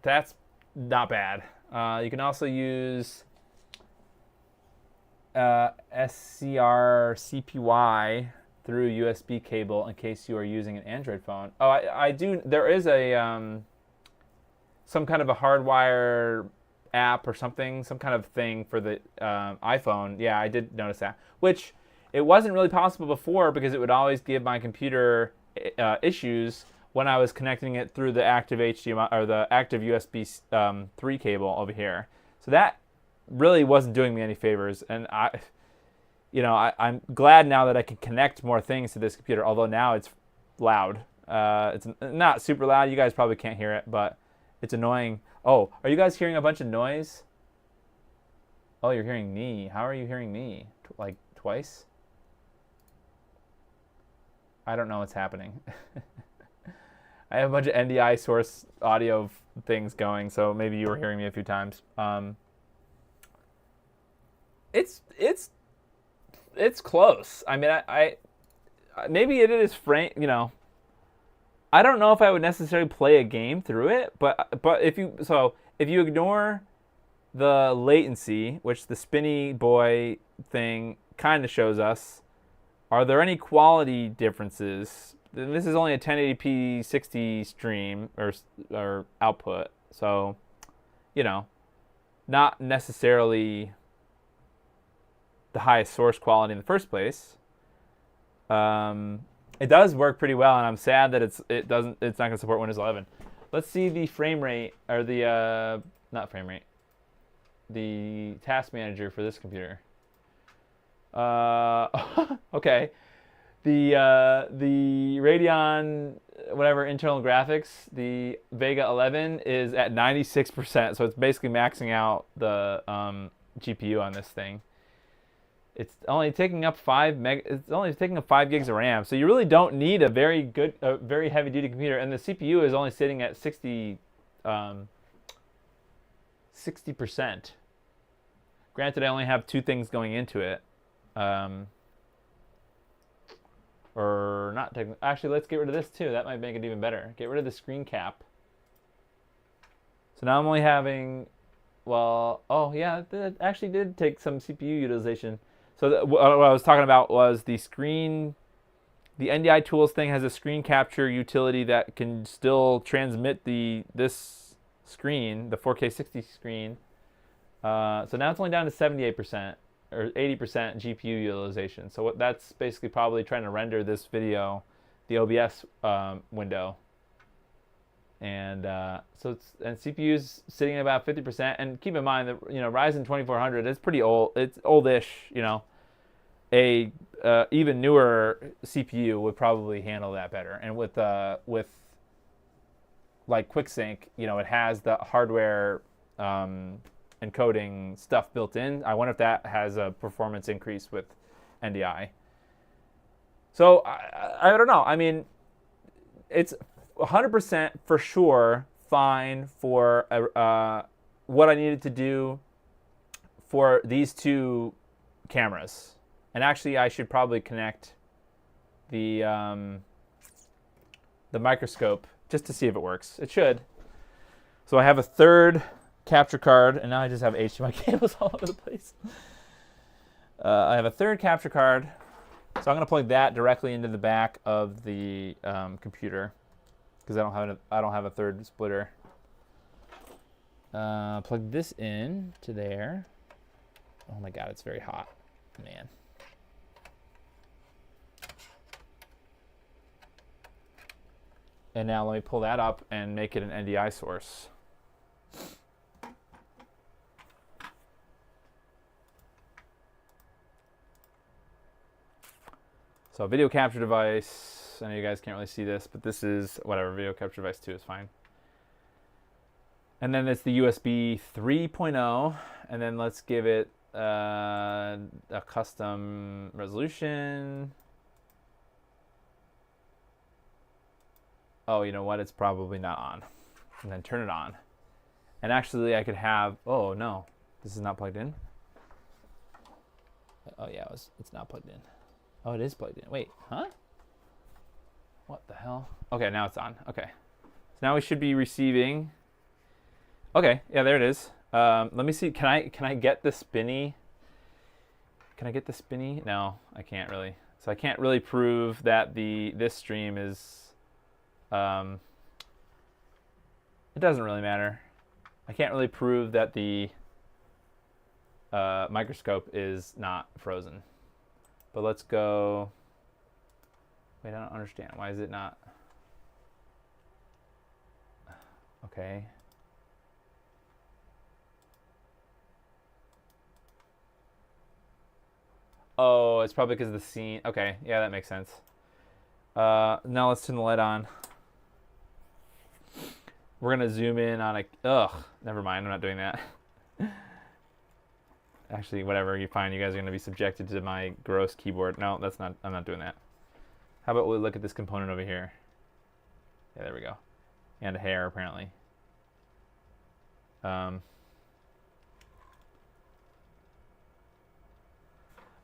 that's not bad. You can also use SCR CPY through USB cable in case you are using an Android phone. Oh, I do. There is a some kind of a hardwire app or something, some kind of thing for the iPhone. Yeah, I did notice that. Which it wasn't really possible before because it would always give my computer issues when I was connecting it through the active HDMI or the active USB 3 cable over here. So that really wasn't doing me any favors, and I'm glad now that I can connect more things to this computer. Although now it's loud. It's not super loud. You guys probably can't hear it, but it's annoying. Oh, are you guys hearing a bunch of noise? Oh, you're hearing me. How are you hearing me? Like twice? I don't know what's happening. I have a bunch of NDI source audio things going, so maybe you were hearing me a few times. It's close. I mean, I maybe it is frame. I don't know if I would necessarily play a game through it, but if you ignore the latency, which the spinny boy thing kind of shows us, are there any quality differences? This is only a 1080p 60 stream or output, so not necessarily the highest source quality in the first place. It does work pretty well, and I'm sad that it's not going to support Windows 11. Let's see the frame rate, or the not frame rate, the task manager for this computer. Okay, the Radeon whatever internal graphics, the Vega 11 is at 96%, so it's basically maxing out the GPU on this thing. It's only taking up 5 gigs of RAM, so you really don't need a very heavy-duty computer. And the CPU is only sitting at 60%. Granted, I only have 2 things going into it, or not technically. Actually, let's get rid of this too. That might make it even better. Get rid of the screen cap. So now I'm only having, well, oh yeah, that actually did take some CPU utilization. So what I was talking about was the screen. The NDI tools thing has a screen capture utility that can still transmit this screen, the 4K 60 screen. So now it's only down to 78% or 80% GPU utilization. So that's basically probably trying to render this video, the OBS window. And CPU's sitting at about 50%. And keep in mind that Ryzen 2400 is pretty old. It's oldish. A even newer CPU would probably handle that better. And with like QuickSync, it has the hardware encoding stuff built in. I wonder if that has a performance increase with NDI. So I don't know. I mean, it's 100% for sure fine for what I needed to do for these 2 cameras. And actually, I should probably connect the microscope just to see if it works. It should. So I have a third capture card, and now I just have HDMI cables all over the place. I have a third capture card, so I'm going to plug that directly into the back of the computer because I don't have a third splitter. Plug this in to there. Oh my God, it's very hot, man. And now let me pull that up and make it an NDI source. So video capture device, I know you guys can't really see this, but this is whatever, video capture device 2 is fine. And then it's the USB 3.0, and then let's give it a custom resolution. Oh, you know what? It's probably not on. And then turn it on. And actually, I could have, oh no, this is not plugged in. Oh yeah, it's not plugged in. Oh, it is plugged in. Wait, huh? What the hell? Okay, now it's on. Okay. So now we should be receiving. Okay, yeah, there it is. Let me see. Can I get the spinny? Can I get the spinny? No, I can't really. So I can't really prove that this stream is. It doesn't really matter. I can't really prove that the microscope is not frozen. But let's go. Wait, I don't understand. Why is it not? Okay. Oh, it's probably because of the scene. Okay, yeah, that makes sense. Now let's turn the light on. We're gonna zoom in on a. Ugh, never mind. I'm not doing that. Actually, whatever. You find you guys are gonna be subjected to my gross keyboard. No, that's not. I'm not doing that. How about we look at this component over here? Yeah, there we go. And a hair, apparently.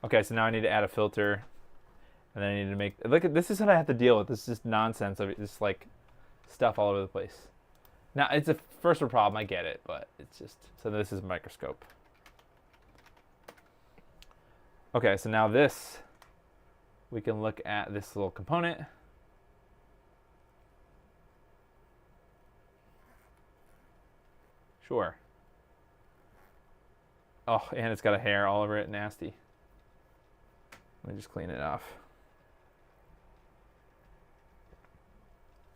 Okay, so now I need to add a filter, and then I need to make. Look at this is what I have to deal with. This is just nonsense of just like stuff all over the place. Now it's a first world problem. I get it, but it's just so this is microscope. Okay, so now this. We can look at this little component. Sure. Oh, and it's got a hair all over it, nasty. Let me just clean it off.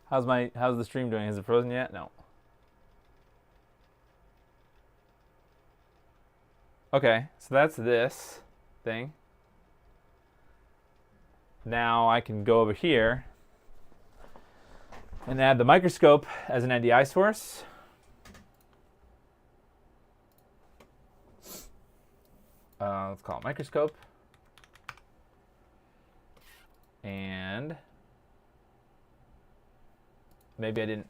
How's the stream doing? Is it frozen yet? No. Okay, so that's this thing. Now I can go over here and add the microscope as an NDI source. Let's call it microscope. And maybe I didn't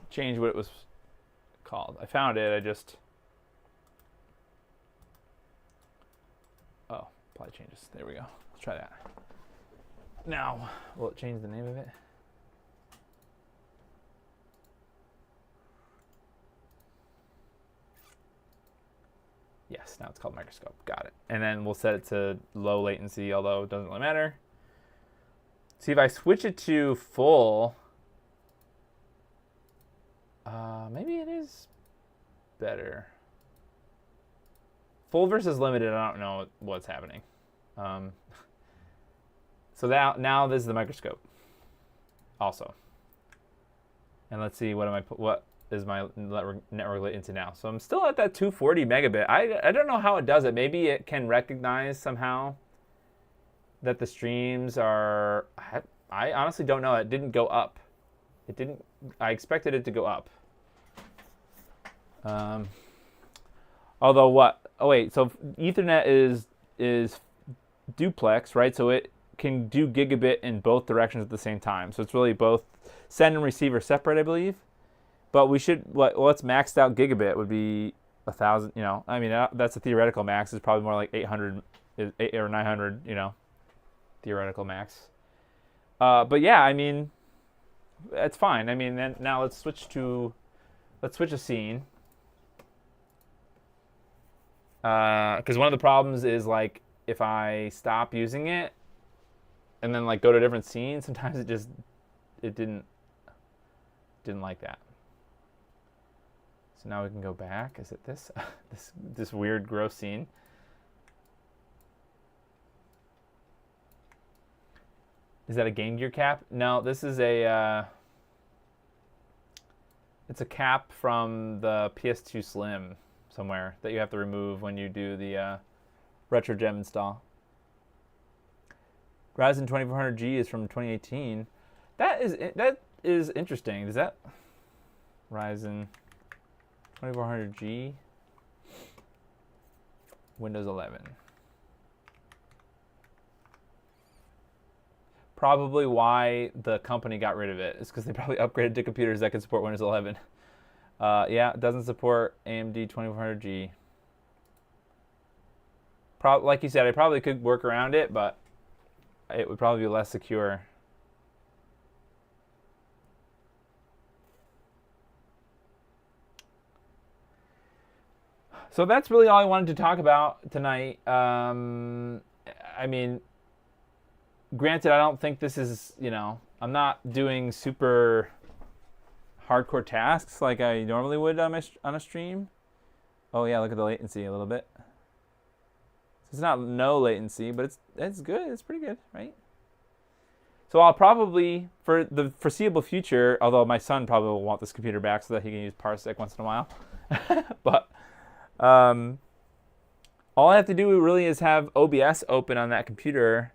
change what it was called. I found it. I just apply changes. There we go. Let's try that. Now, will it change the name of it? Yes, now it's called microscope. Got it. And then we'll set it to low latency, although it doesn't really matter. See, if I switch it to full, maybe it is better. Full versus limited, I don't know what's happening. So now this is the microscope also. And let's see, what is my network latency now? So I'm still at that 240 megabit. I don't know how it does it. Maybe it can recognize somehow that the streams are. I honestly don't know. It didn't go up. It didn't. I expected it to go up. Although what? Oh wait. So Ethernet is duplex, right? So it can do gigabit in both directions at the same time. So it's really both send and receive are separate, I believe. But we should, what's maxed out gigabit would be 1,000, you know. I mean, that's a theoretical max. It's probably more like 800 or 900, you know, theoretical max. But yeah, I mean, it's fine. I mean, then now let's switch a scene. Because one of the problems is like if I stop using it and then like go to a different scene, sometimes it didn't like that. So now we can go back. Is it this this weird gross scene? Is that a Game Gear cap? No, this is a it's a cap from the PS2 Slim somewhere that you have to remove when you do the Retro Gem install. Ryzen 2400G is from 2018. That is interesting. Is that Ryzen 2400G Windows 11? Probably why the company got rid of it is because they probably upgraded to computers that could support Windows 11. Yeah, it doesn't support AMD 2400G. Like you said, I probably could work around it, but it would probably be less secure. So that's really all I wanted to talk about tonight. I mean, granted, I don't think this is, I'm not doing super hardcore tasks like I normally would on a stream. Oh yeah, look at the latency a little bit. It's not no latency, but it's good. It's pretty good, right? So I'll probably, for the foreseeable future, although my son probably will want this computer back so that he can use Parsec once in a while, but all I have to do really is have OBS open on that computer,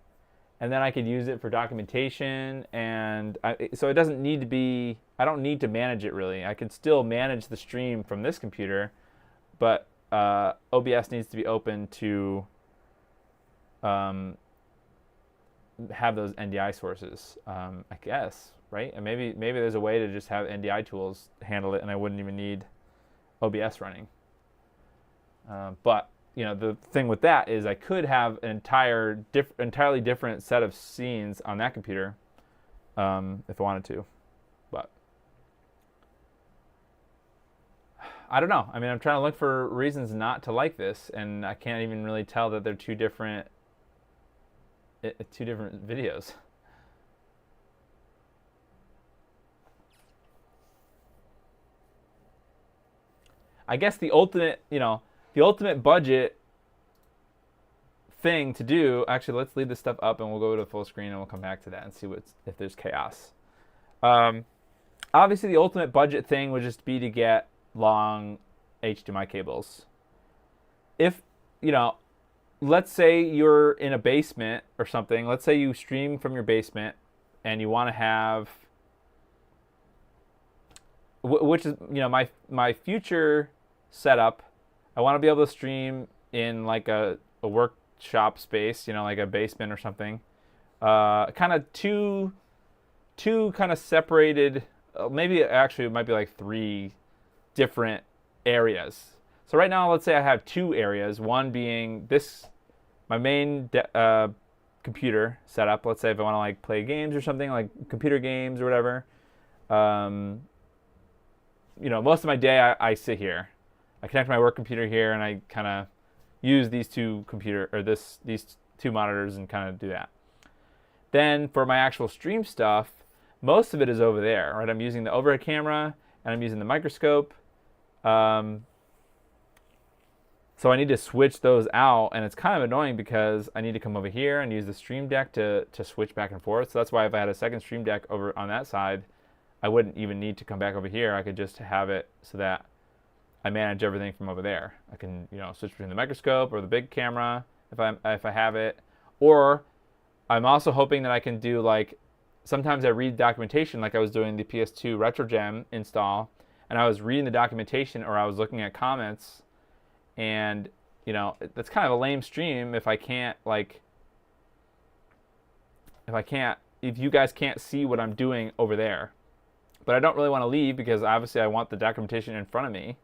and then I could use it for documentation. And so it doesn't need to be, I don't need to manage it really. I can still manage the stream from this computer, but OBS needs to be open to have those NDI sources, I guess, right? And maybe there's a way to just have NDI tools handle it, and I wouldn't even need OBS running. But the thing with that is I could have an entirely different set of scenes on that computer if I wanted to. But I don't know. I mean, I'm trying to look for reasons not to like this, and I can't even really tell that they're two different videos. I guess the ultimate budget thing to do. Actually, let's leave this stuff up and we'll go to full screen and we'll come back to that and see if there's chaos. Obviously, the ultimate budget thing would just be to get long HDMI cables. If let's say you're in a basement or something. Let's say you stream from your basement and you want to have, which is my future setup. I want to be able to stream in like a workshop space, like a basement or something. Kind of two kind of separated. Maybe actually it might be like 3 different areas. So right now, let's say I have 2 areas. One being my main computer setup. Let's say if I want to like play games or something, like computer games or whatever. Most of my day I sit here. I connect my work computer here, and I kind of use these 2 these 2 monitors and kind of do that. Then for my actual stream stuff, most of it is over there, right? I'm using the overhead camera and I'm using the microscope. So I need to switch those out, and it's kind of annoying because I need to come over here and use the Stream Deck to switch back and forth. So that's why if I had a second Stream Deck over on that side, I wouldn't even need to come back over here. I could just have it so that I manage everything from over there. I can switch between the microscope or the big camera if I have it. Or I'm also hoping that I can do sometimes I read documentation, like I was doing the PS2 RetroGem install, and I was reading the documentation or I was looking at comments. And, that's kind of a lame stream if you guys can't see what I'm doing over there. But I don't really want to leave because obviously I want the documentation in front of me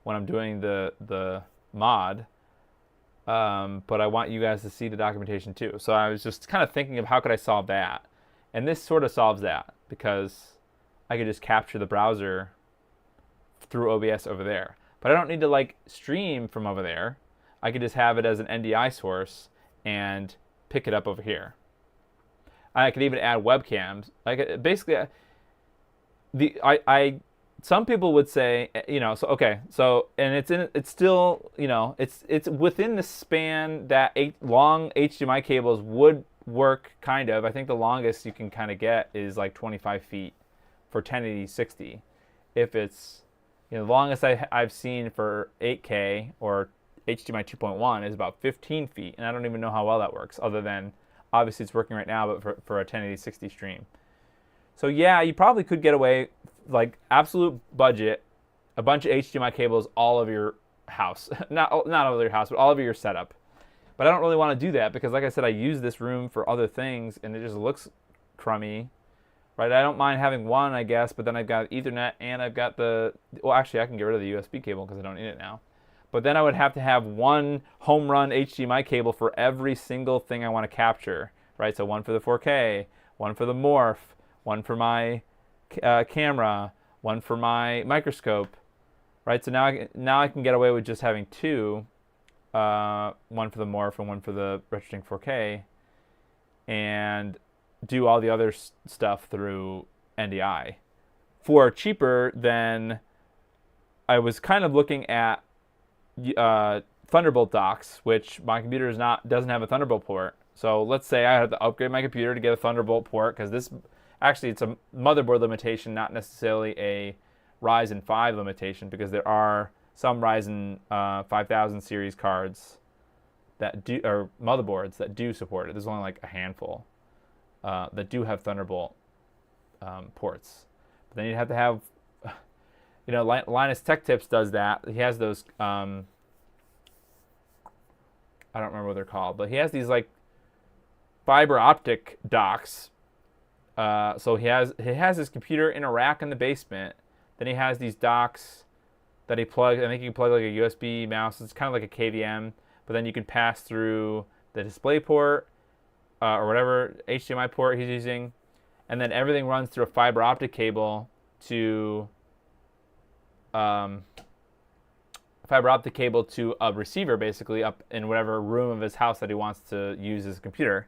when I'm doing the mod. But I want you guys to see the documentation too. So I was just kind of thinking of how could I solve that. And this sort of solves that because I could just capture the browser through OBS over there. But I don't need to stream from over there. I could just have it as an NDI source and pick it up over here. I could even add webcams. Basically, some people would say, and it's still, it's within the span that long HDMI cables would work kind of. I think the longest you can kind of get is 25 feet for 1080/60. If it's the longest I've seen for 8K or HDMI 2.1 is about 15 feet, and I don't even know how well that works, other than obviously it's working right now, but for a 1080/60 stream. So yeah, you probably could get away, absolute budget, a bunch of HDMI cables all over your house. not all over your house, but all over your setup. But I don't really want to do that because, like I said, I use this room for other things, and it just looks crummy. Right, I don't mind having one, I guess, but then I've got Ethernet and I've got actually I can get rid of the USB cable because I don't need it now. But then I would have to have one home run HDMI cable for every single thing I want to capture, right? So one for the 4K, one for the morph, one for my camera, one for my microscope. right? So now I can get away with just having two, one for the Morph and one for the RetroSync 4K, and do all the other stuff through NDI for cheaper than I was kind of looking at Thunderbolt docks, which my computer doesn't have a Thunderbolt port. So let's say I had to upgrade my computer to get a Thunderbolt port, because this actually it's a motherboard limitation, not necessarily a Ryzen 5 limitation, because there are some Ryzen 5000 series cards that do, or motherboards that do support it. There's only like a handful that do have Thunderbolt ports. But then you'd have to have, Linus Tech Tips does that. He has those, I don't remember what they're called, but he has these like fiber optic docks. So he has his computer in a rack in the basement. Then he has these docks that he plugs. I think you can plug like a USB mouse. It's kind of like a KVM, but then you can pass through the display port or whatever HDMI port he's using, and then everything runs through a fiber optic cable to a receiver, basically up in whatever room of his house that he wants to use his computer.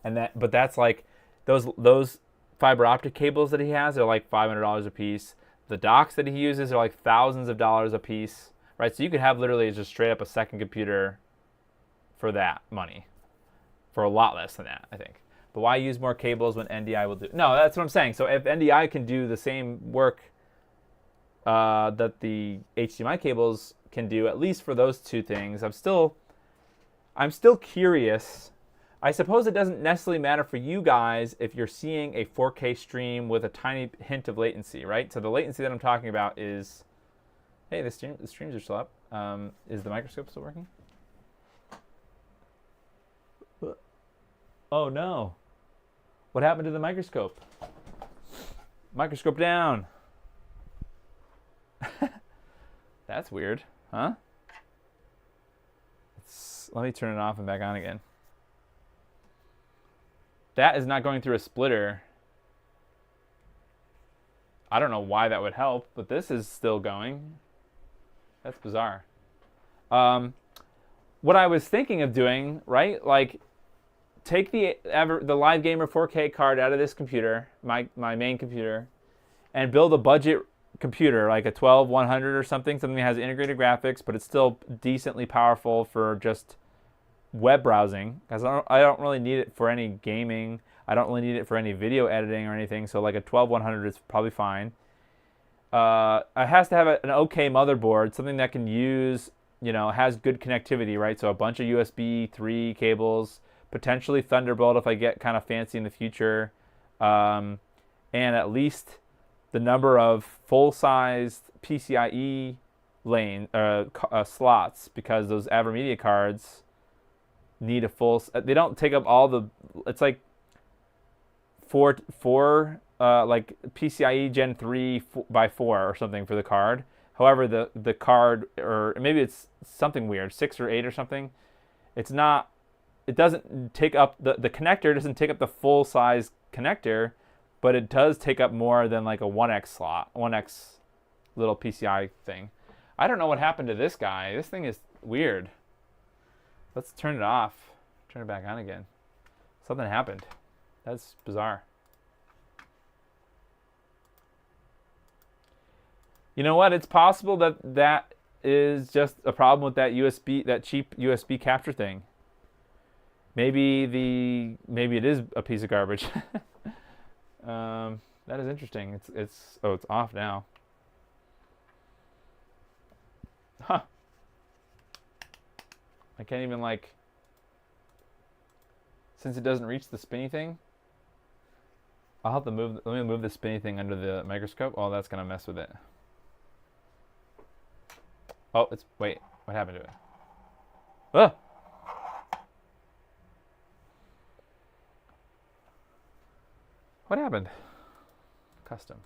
But that's like those fiber optic cables that he has are like $500 a piece. The docks that he uses are like thousands of dollars a piece, right? So you could have literally just straight up a second computer for that money, for a lot less than that, I think. But why use more cables when NDI will do? No, that's what I'm saying. So if NDI can do the same work that the HDMI cables can do, at least for those two things, I'm still curious. I suppose it doesn't necessarily matter for you guys if you're seeing a 4K stream with a tiny hint of latency, right? So the latency that I'm talking about is, hey, the streams are still up. Is the microscope still working? Oh no. What happened to the microscope? Microscope down. That's weird, huh? Let me turn it off and back on again. That is not going through a splitter. I don't know why that would help, but this is still going. That's bizarre. What I was thinking of doing, right? Like, take the Live Gamer 4K card out of this computer, my main computer, and build a budget computer, like a 12100 or something that has integrated graphics, but it's still decently powerful for just web browsing, because I don't really need it for any gaming. I don't really need it for any video editing or anything. So like a 12100 is probably fine. It has to have an okay motherboard, something that can use, has good connectivity, right? So a bunch of USB 3 cables, potentially Thunderbolt if I get kind of fancy in the future, and at least the number of full-sized PCIe slots, because those AverMedia cards need a full. They don't take up all the. It's like four like PCIe Gen 3 by 4 or something for the card. However, the card, or maybe it's something weird, 6 or 8 or something. It's not. It doesn't take up the connector. Doesn't take up the full size connector, but it does take up more than like a 1x slot, 1x little PCI thing. I don't know what happened to this guy. This thing is weird. Let's turn it off. Turn it back on again. Something happened. That's bizarre. You know what? It's possible that is just a problem with that cheap USB capture thing. Maybe it is a piece of garbage. That is interesting. It's off now. Huh. I can't even since it doesn't reach the spinny thing, I'll have to let me move the spinny thing under the microscope. Oh, that's gonna mess with it. Oh, wait, what happened to it? Ah! What happened? Custom.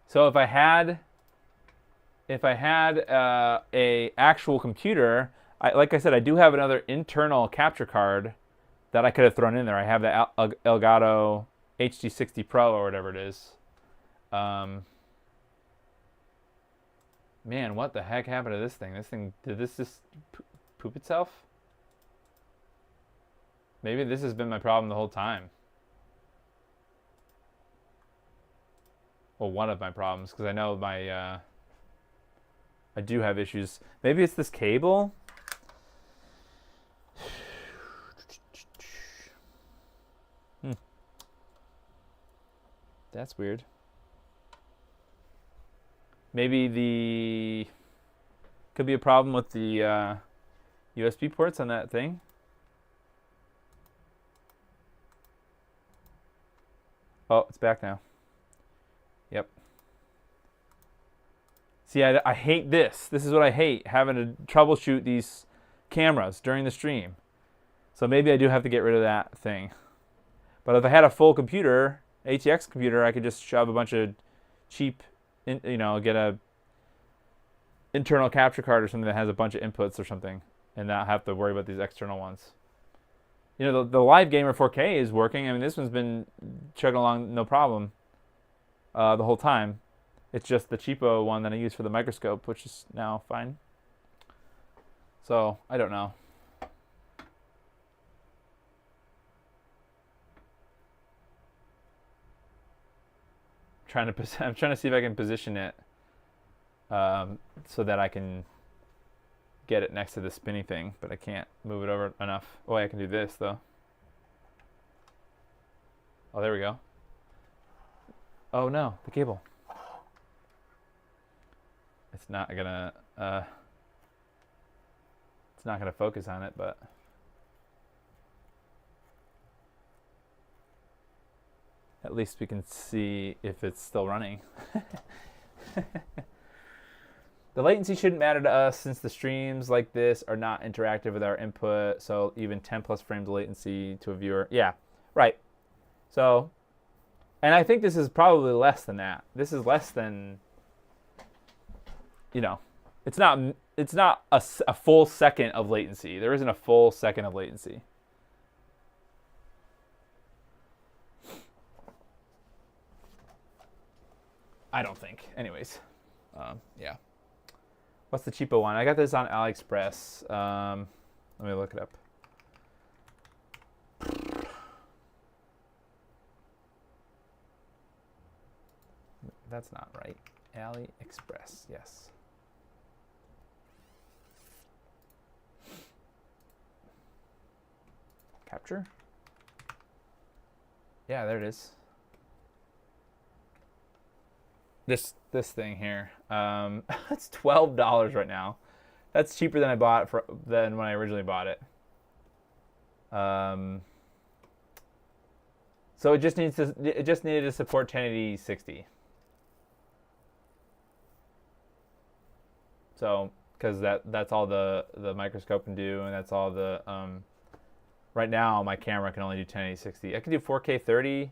So if I had a actual computer, like I said, I do have another internal capture card that I could have thrown in there. I have the Elgato HD60 Pro or whatever it is. Man, what the heck happened to this thing? Did this just poop itself? Maybe this has been my problem the whole time. Well, one of my problems, because I know my, I do have issues. Maybe it's this cable? That's weird. Maybe could be a problem with the USB ports on that thing. Oh, it's back now. Yep. See, I hate this. This is what I hate, having to troubleshoot these cameras during the stream. So maybe I do have to get rid of that thing. But if I had a full computer, ATX computer, I could just shove a bunch of cheap, get a internal capture card or something that has a bunch of inputs or something, and not have to worry about these external ones. You know, the Live Gamer 4K is working. I mean, this one's been chugging along no problem the whole time. It's just the cheapo one that I use for the microscope, which is now fine. So, I don't know. I'm trying to see if I can position it so that I can get it next to the spinny thing, but I can't move it over enough. Oh, I can do this though. Oh, there we go. Oh no, the cable. It's not gonna focus on it, but at least we can see if it's still running. The latency shouldn't matter to us since the streams like this are not interactive with our input, so even 10 plus frames of latency to a viewer. Yeah, right. So, and I think this is probably less than that. This is less than, it's not a full second of latency. There isn't a full second of latency. I don't think. Anyways, yeah. What's the cheapo one? I got this on AliExpress. Let me look it up. That's not right. AliExpress, yes. Capture? Yeah, there it is. This thing here, it's $12 right now. That's cheaper than I bought than when I originally bought it. So it just needed to support 1080 60. So because that's all the microscope can do, and that's all the right now my camera can only do 1080 60. I can do 4K 30.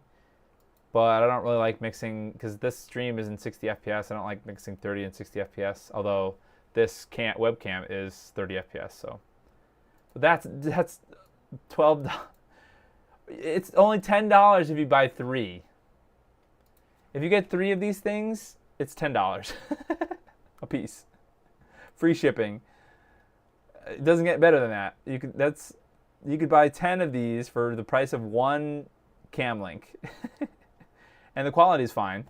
But I don't really like mixing, because this stream is in 60 FPS. I don't like mixing 30 and 60 FPS, although this webcam is 30 FPS. So that's $12. It's only $10 if you buy 3. If you get 3 of these things, it's $10 a piece. Free shipping. It doesn't get better than that. You could buy 10 of these for the price of one cam link. And the quality is fine.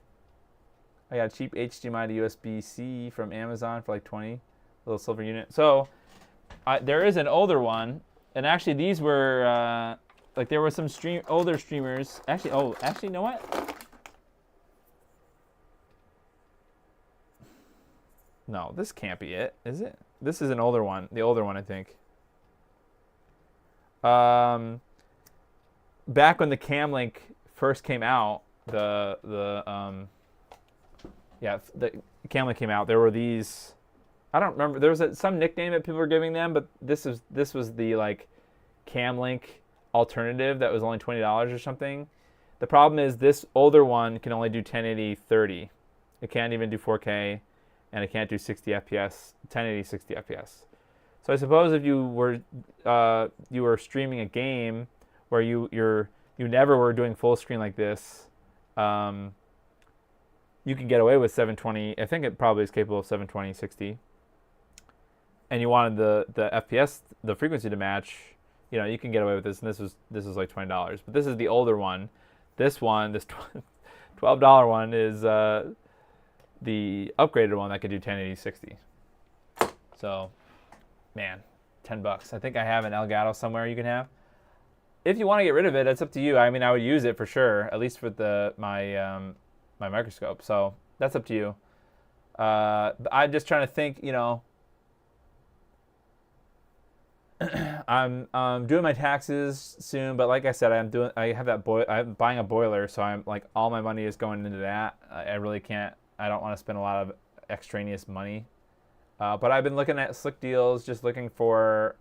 I got a cheap HDMI to USB-C from Amazon for like 20, little silver unit. So there is an older one, and actually these were there were some older streamers. Actually, you know what? No, this can't be it, is it? This is an older one. The older one, I think. Back when the Cam Link first came out. The Cam Link came out. There were these. I don't remember. There was some nickname that people were giving them, but this was the like Cam Link alternative that was only $20 or something. The problem is this older one can only do 1080 30. It can't even do 4K, and it can't do 60 FPS, 1080 60 FPS. So I suppose if you were streaming a game where you never were doing full screen like this. you can get away with 720. I think it probably is capable of 720, 60. And you wanted the FPS, the frequency to match, you can get away with this. And this is like $20. But this is the older one. This $12 one is the upgraded one that could do 1080, 60. So, man, $10. I think I have an Elgato somewhere you can have. If you want to get rid of it, it's up to you. I mean, I would use it for sure, at least with my microscope. So that's up to you. I'm just trying to think, I'm doing my taxes soon, but like I said, I'm buying a boiler, so I'm like all my money is going into that. I really can't. I don't want to spend a lot of extraneous money. But I've been looking at slick deals, just looking for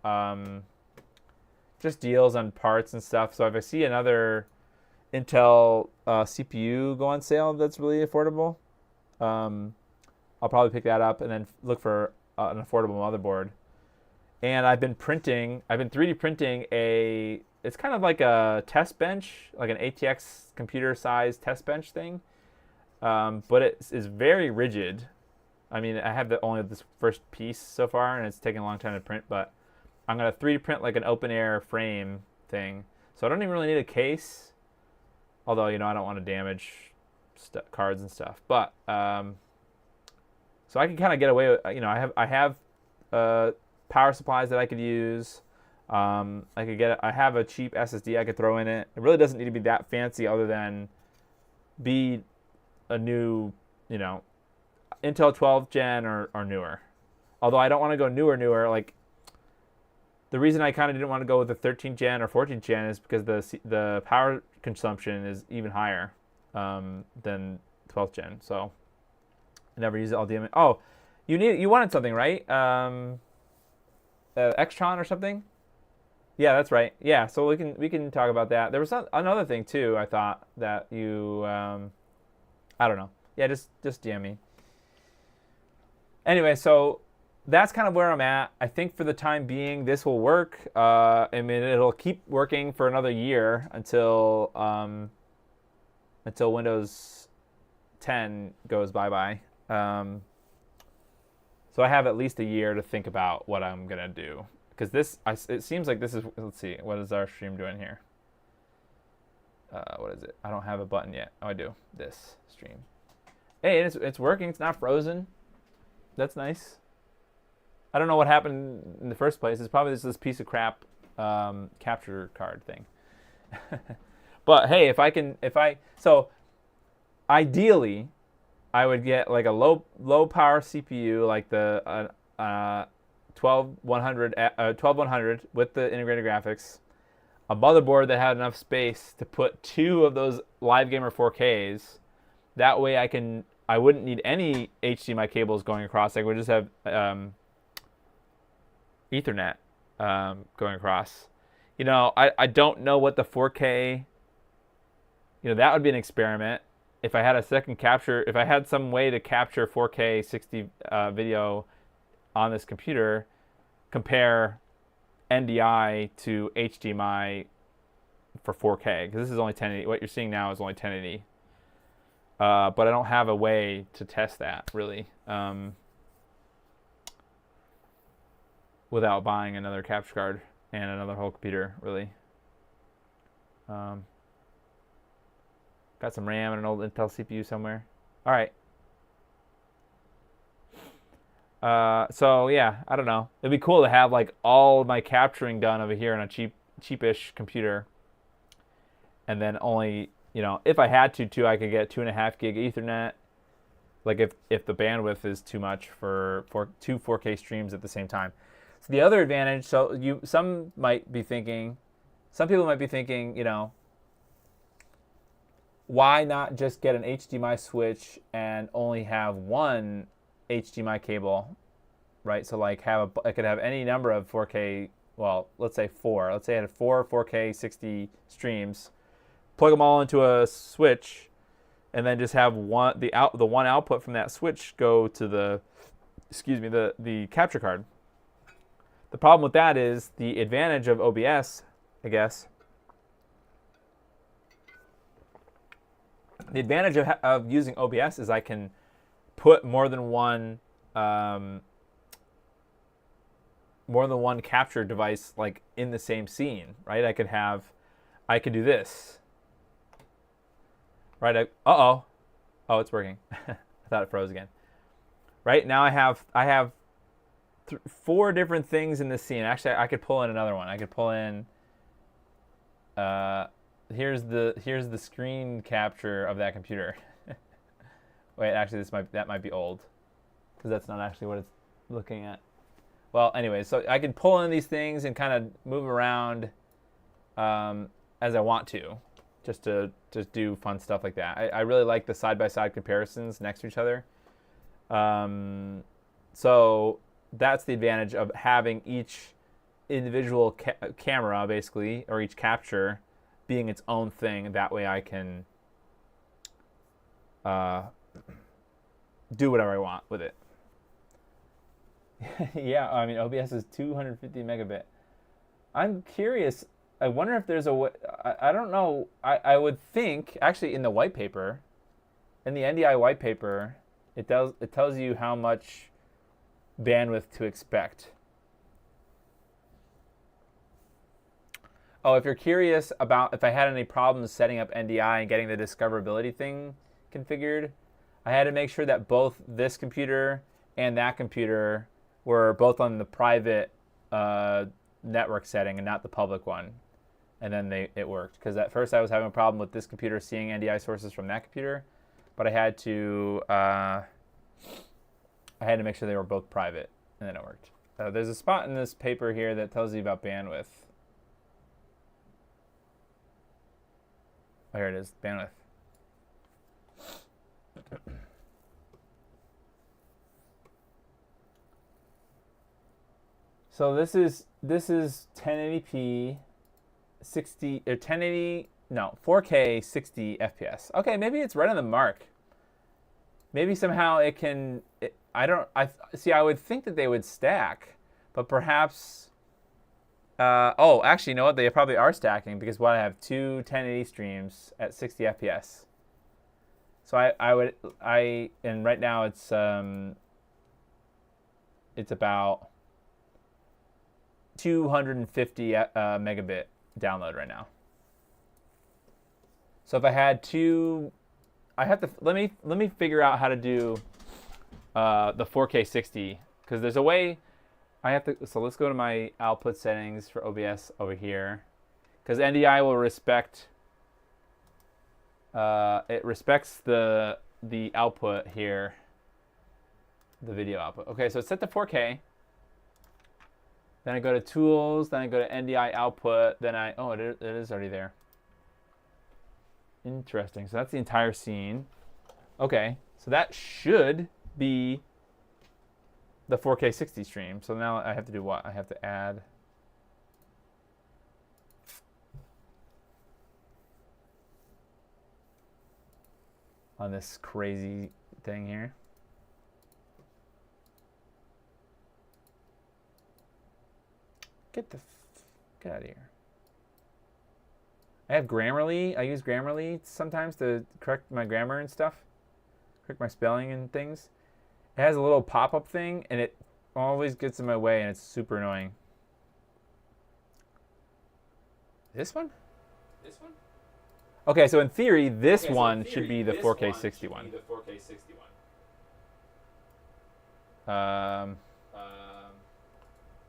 just deals on parts and stuff. So if I see another Intel CPU go on sale that's really affordable, I'll probably pick that up and then look for an affordable motherboard. And I've been 3D printing it's kind of like a test bench, like an ATX computer size test bench thing. But it is very rigid. I mean, I have only this first piece so far, and it's taking a long time to print, but I'm going to 3D print like an open air frame thing. So I don't even really need a case, although, I don't want to damage cards and stuff. But, so I can kind of get away with, I have power supplies that I could use. I have a cheap SSD I could throw in it. It really doesn't need to be that fancy other than be a new, Intel 12 gen or newer. Although I don't want to go newer. Like, the reason I kind of didn't want to go with the 13 gen or 14 gen is because the power consumption is even higher than 12th gen. So I never use it all DMA. Oh, you wanted something, right? Extron or something? Yeah, that's right. Yeah, so we can talk about that. There was another thing too. I thought that you, I don't know. Yeah, just DM me. Anyway, so that's kind of where I'm at. I think for the time being, this will work. I mean, it'll keep working for another year until Windows 10 goes bye-bye. So I have at least a year to think about what I'm gonna do, because it seems like this is. Let's see, what is our stream doing here? What is it? I don't have a button yet. Oh, I do. This stream. Hey, it's working. It's not frozen. That's nice. I don't know what happened in the first place. It's probably this piece of crap capture card thing. But hey, so ideally, I would get like a low power CPU, like the 12100 with the integrated graphics, a motherboard that had enough space to put 2 of those Live Gamer 4Ks. That way I wouldn't need any HDMI cables going across. I would just have Ethernet going across. I don't know what the 4K, that would be an experiment. If I had if I had some way to capture 4K 60 video on this computer, compare NDI to HDMI for 4K, because this is only 1080. What you're seeing now is only 1080. But I don't have a way to test that, really, without buying another capture card and another whole computer, really. Got some RAM and an old Intel CPU somewhere. All right. So yeah, I don't know. It'd be cool to have like all of my capturing done over here on a cheapish computer, and then only, if I had to, I could get 2.5 gig Ethernet. Like if the bandwidth is too much for 2 4K streams at the same time. So the other advantage, some people might be thinking, why not just get an HDMI switch and only have one HDMI cable, right? So like I could have any number of 4K, well, let's say 4. Let's say I had 4 4K 60 streams, plug them all into a switch, and then just have the one output from that switch go to the capture card. The problem with that is the advantage of OBS, I guess, The advantage of using OBS is I can put more than one capture device like in the same scene, right? I could do this, right? Oh, it's working. I thought it froze again. Right now I have 4 different things in this scene. Actually, I could pull in another one. I could pull in. Here's the screen capture of that computer. Wait, actually, that might be old, because that's not actually what it's looking at. Well, anyway, so I can pull in these things and kind of move around as I want to, just to do fun stuff like that. I really like the side-by-side comparisons next to each other. So that's the advantage of having each individual camera, basically, or each capture being its own thing. That way I can do whatever I want with it. Yeah, I mean, OBS is 250 megabit. I'm curious. I wonder if there's a way. I don't know. I would think, actually, in the white paper, in the NDI white paper, it tells you how much bandwidth to expect. Oh, if you're curious about if I had any problems setting up NDI and getting the discoverability thing configured, I had to make sure that both this computer and that computer were both on the private network setting and not the public one. And then it worked. Because at first I was having a problem with this computer seeing NDI sources from that computer, but I had to make sure they were both private, and then it worked. There's a spot in this paper here that tells you about bandwidth. Oh, here it is, bandwidth. So this is 1080p 60 or 1080 no 4K 60 FPS. Okay, maybe it's right on the mark. Maybe somehow it can. I would think that they would stack, but perhaps. Oh, actually, you know what? They probably are stacking, because I have 2 1080 streams at 60 FPS. So and right now it's about 250 megabit download right now. So if I had I have to let me figure out how to do the 4K 60, because there's a way I have to. So let's go to my output settings for OBS over here, because NDI will respect. It respects the output here, the video output. Okay, so it's set to 4K. Then I go to Tools. Then I go to NDI output. Then it is already there. Interesting. So that's the entire scene. Okay, so that should be the 4K 60 stream. So now I have to do what? I have to add. On this crazy thing here. Get out of here. I have Grammarly. I use Grammarly sometimes to correct my grammar and stuff. Correct my spelling and things. It has a little pop-up thing, and it always gets in my way, and it's super annoying. This one? Okay, so in theory, this one should be the 4K 60 one.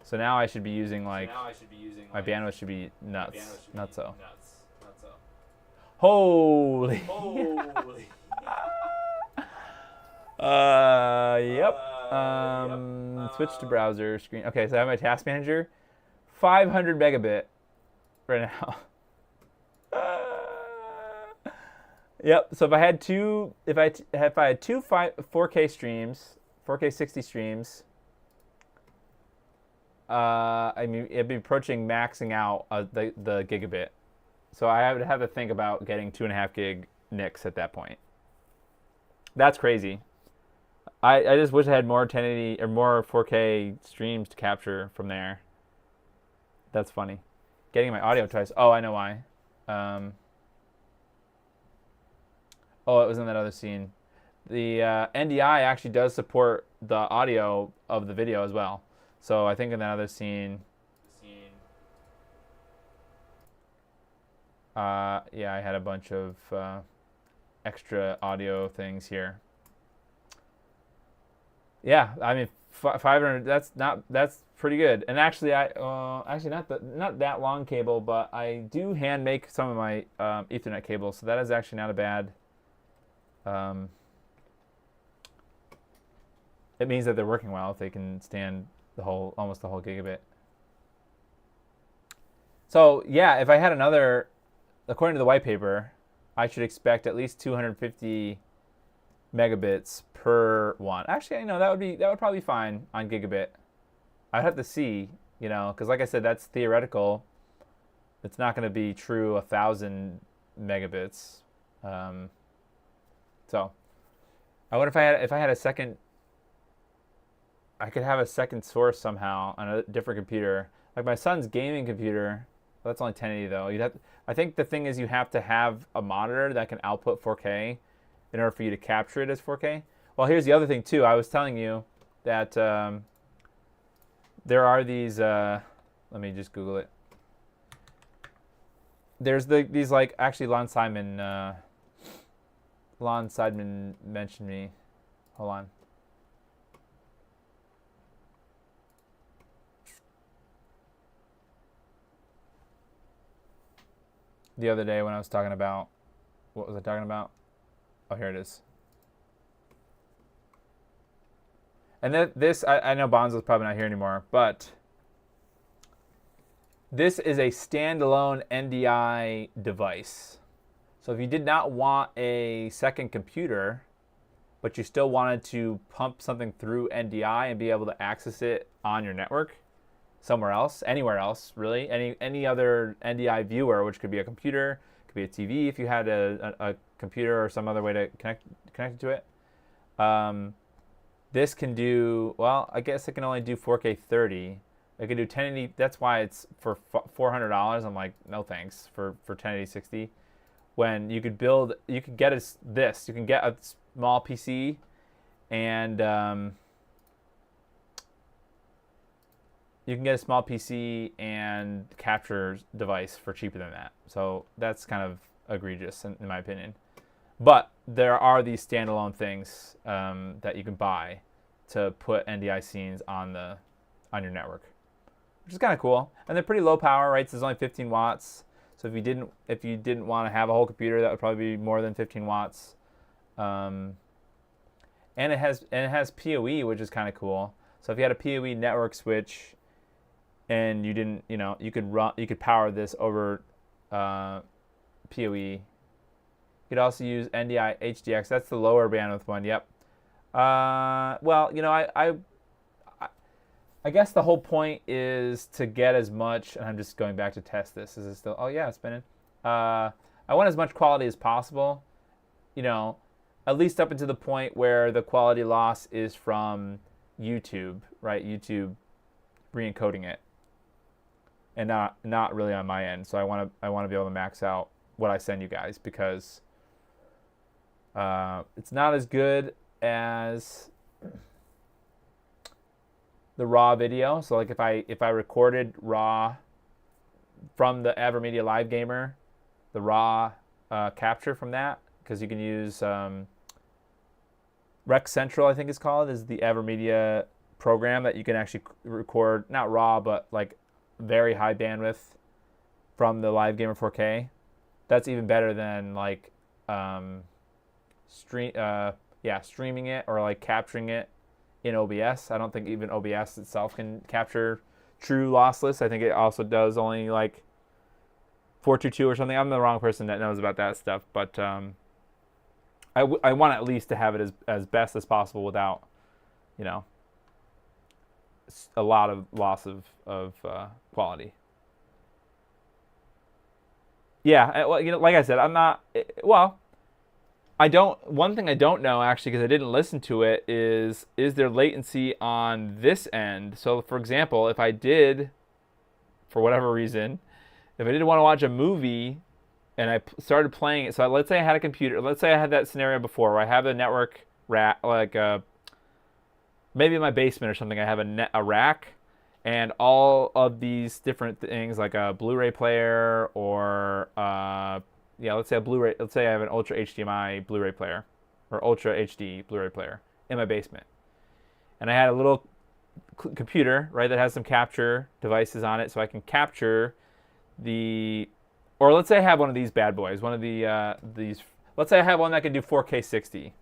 So now I should be using my bandwidth should be nuts. Nutso. Holy. Yep. Switch to browser screen. Okay, so I have my task manager, 500 megabit right now. Yep. So if I had two 4K streams, 4K 60 streams, I mean, it'd be approaching maxing out the gigabit. So I would have to think about getting 2.5 gig NICs at that point. That's crazy. I just wish I had more 1080 or more 4K streams to capture from there. That's funny. Getting my audio twice. Oh, I know why. Oh, it was in that other scene. The NDI actually does support the audio of the video as well. So I think in that other scene, yeah, I had a bunch of extra audio things here. Yeah, I mean, 500. That's pretty good. And actually, actually not that long cable, but I do hand make some of my Ethernet cables, so that is actually not a bad. It means that they're working well if they can stand almost the whole gigabit. So yeah, if I had another, according to the white paper, I should expect at least 250 megabits per one. Actually, that would probably be fine on gigabit. I'd have to see, because like I said, that's theoretical. It's not going to be true 1,000 megabits. So I wonder if I had a second. I could have a second source somehow on a different computer. Like my son's gaming computer. Well, that's only 1080 though. I think the thing is you have to have a monitor that can output 4K in order for you to capture it as 4K. Well, here's the other thing too. I was telling you that there are these. Let me just Google it. There's these like actually Lon Seidman mentioned me. Hold on. The other day when I was talking about, what was I talking about? Oh, here it is. And I know Bonzo's probably not here anymore, but this is a standalone NDI device. So if you did not want a second computer, but you still wanted to pump something through NDI and be able to access it on your network, somewhere else, anywhere else, really, any other NDI viewer, which could be a computer, could be a TV if you had a computer or some other way to connect to it. This can do, well, I guess it can only do 4K 30. It can do 1080. That's why it's for $400. I'm like, no thanks for 1080 60. When you could get this. You can get a small PC and you can get a small PC and capture device for cheaper than that. So that's kind of egregious in my opinion. But there are these standalone things that you can buy to put NDI scenes on your network, which is kind of cool. And they're pretty low power, right? So it's only 15 watts. So if you didn't want to have a whole computer, that would probably be more than 15 watts. And it has PoE, which is kind of cool. So if you had a PoE network switch and you didn't, you could power this over PoE. You could also use NDI HDX. That's the lower bandwidth one. Yep. Well, I guess the whole point is to get as much, and I'm just going back to test this. Is it still? Oh yeah, it's spinning. I want as much quality as possible. At least up until the point where the quality loss is from YouTube, right? YouTube re-encoding it, and not really on my end. So I want to be able to max out what I send you guys, because it's not as good as the raw video. So like if I recorded raw from the AverMedia Live Gamer, the raw capture from that, because you can use Rec Central, I think it's called, is the AverMedia program that you can actually record, not raw, but like very high bandwidth from the Live Gamer 4K. That's even better than like streaming it or like capturing it in OBS. I don't think even OBS itself can capture true lossless. I think it also does only like 422 or something. I'm the wrong person that knows about that stuff, but I want at least to have it as best as possible without, a lot of loss of quality. Yeah, well, like I said, I'm not. Well, one thing I don't know actually, because I didn't listen to it, is there latency on this end? So, for example, if I did, for whatever reason, if I did want to watch a movie and I started playing it. So let's say I had a computer. Let's say I had that scenario before where I have a network rack, like maybe in my basement or something. I have a rack, and all of these different things, like a Blu-ray player, or let's say a Blu-ray. Let's say I have an Ultra HDMI Blu-ray player, or Ultra HD Blu-ray player in my basement, and I had a little computer, right, that has some capture devices on it, so I can capture the, or let's say I have one of these bad boys, one of these. Let's say I have one that can do 4K 60.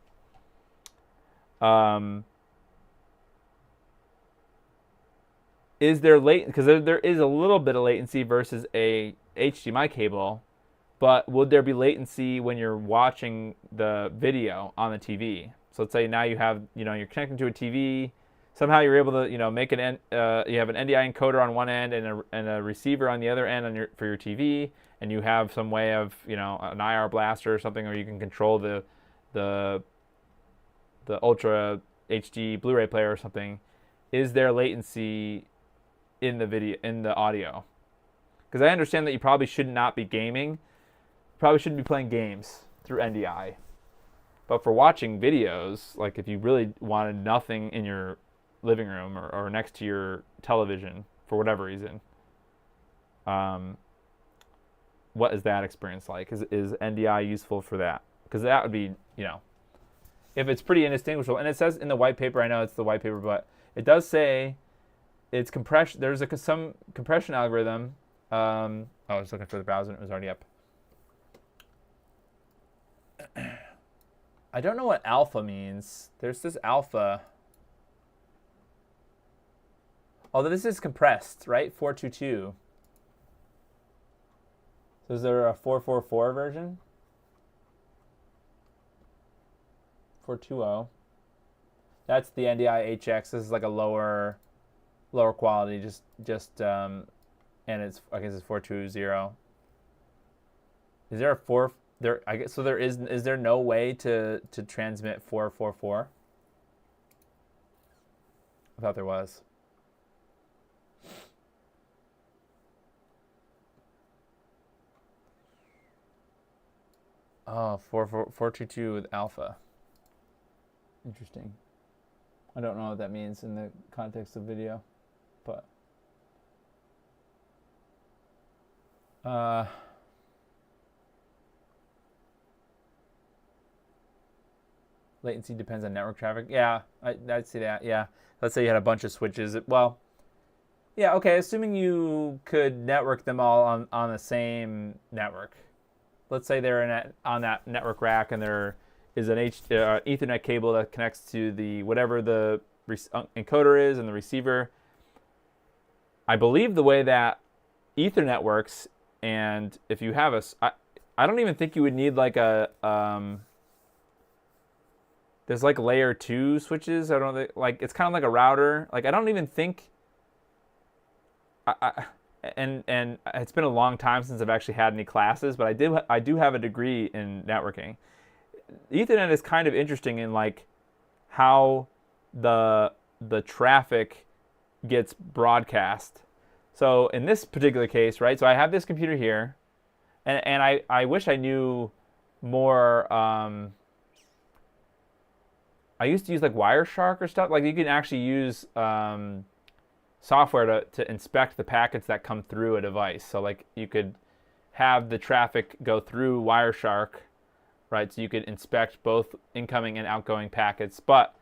Is there because there is a little bit of latency versus a HDMI cable, but would there be latency when you're watching the video on the TV? So let's say now you have, you're connecting to a TV. Somehow you're able to, make you have an NDI encoder on one end and a receiver on the other end for your TV, and you have some way of, an IR blaster or something, or you can control the Ultra HD Blu-ray player or something. Is there latency in the audio? Because I understand that you probably should not be gaming. You probably shouldn't be playing games through NDI. But for watching videos, like if you really wanted nothing in your living room or next to your television for whatever reason, what is that experience like? Is NDI useful for that? Because that would be, if it's pretty indistinguishable. And it says in the white paper, I know it's the white paper, but it does say it's compression. There's some compression algorithm. I was looking for the browser and it was already up. I don't know what alpha means. There's this alpha. Although this is compressed, right? 422. So is there a 444 version? 420. That's the NDI HX. This is like a lower quality, and it's, I guess it's 420. Is there a 4 there? I guess so. There is there no way to transmit 444? I thought there was. Oh, 422 with alpha. Interesting. I don't know what that means in the context of video, but latency depends on network traffic. Yeah, I'd see that. Yeah, let's say you had a bunch of switches. Well, yeah, okay. Assuming you could network them all on the same network. Let's say they're on that network rack, and there is an Ethernet cable that connects to the whatever the encoder is and the receiver. I believe the way that Ethernet works, and if you have I don't even think you would need like a there's like layer 2 switches. I don't know, like it's kind of like a router. Like I don't even think. And it's been a long time since I've actually had any classes, but I do have a degree in networking. Ethernet is kind of interesting in like how the traffic gets broadcast. So in this particular case, right? So I have this computer here, and I wish I knew more. I used to use like Wireshark or stuff. Like you can actually use software to inspect the packets that come through a device. So like you could have the traffic go through Wireshark, right? So you could inspect both incoming and outgoing packets. But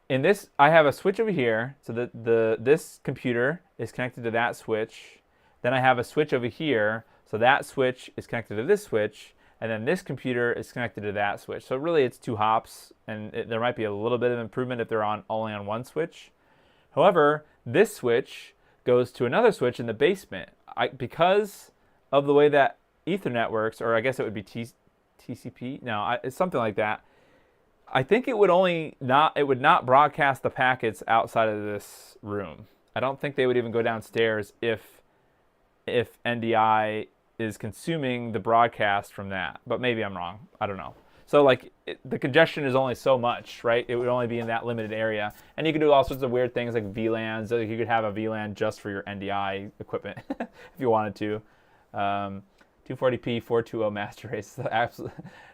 in this, I have a switch over here. So this computer is connected to that switch. Then I have a switch over here. So that switch is connected to this switch. And then this computer is connected to that switch. So really it's 2 hops. And there might be a little bit of improvement if they're only on one switch. However, this switch goes to another switch in the basement. Because of the way that Ethernet works, or I guess it would be TCP. No, it's something like that. I think it would not broadcast the packets outside of this room. I don't think they would even go downstairs if NDI is consuming the broadcast from that. But maybe I'm wrong. I don't know. So like the congestion is only so much, right? It would only be in that limited area. And you could do all sorts of weird things like VLANs. Like you could have a VLAN just for your NDI equipment if you wanted to. 240p 420 master race. The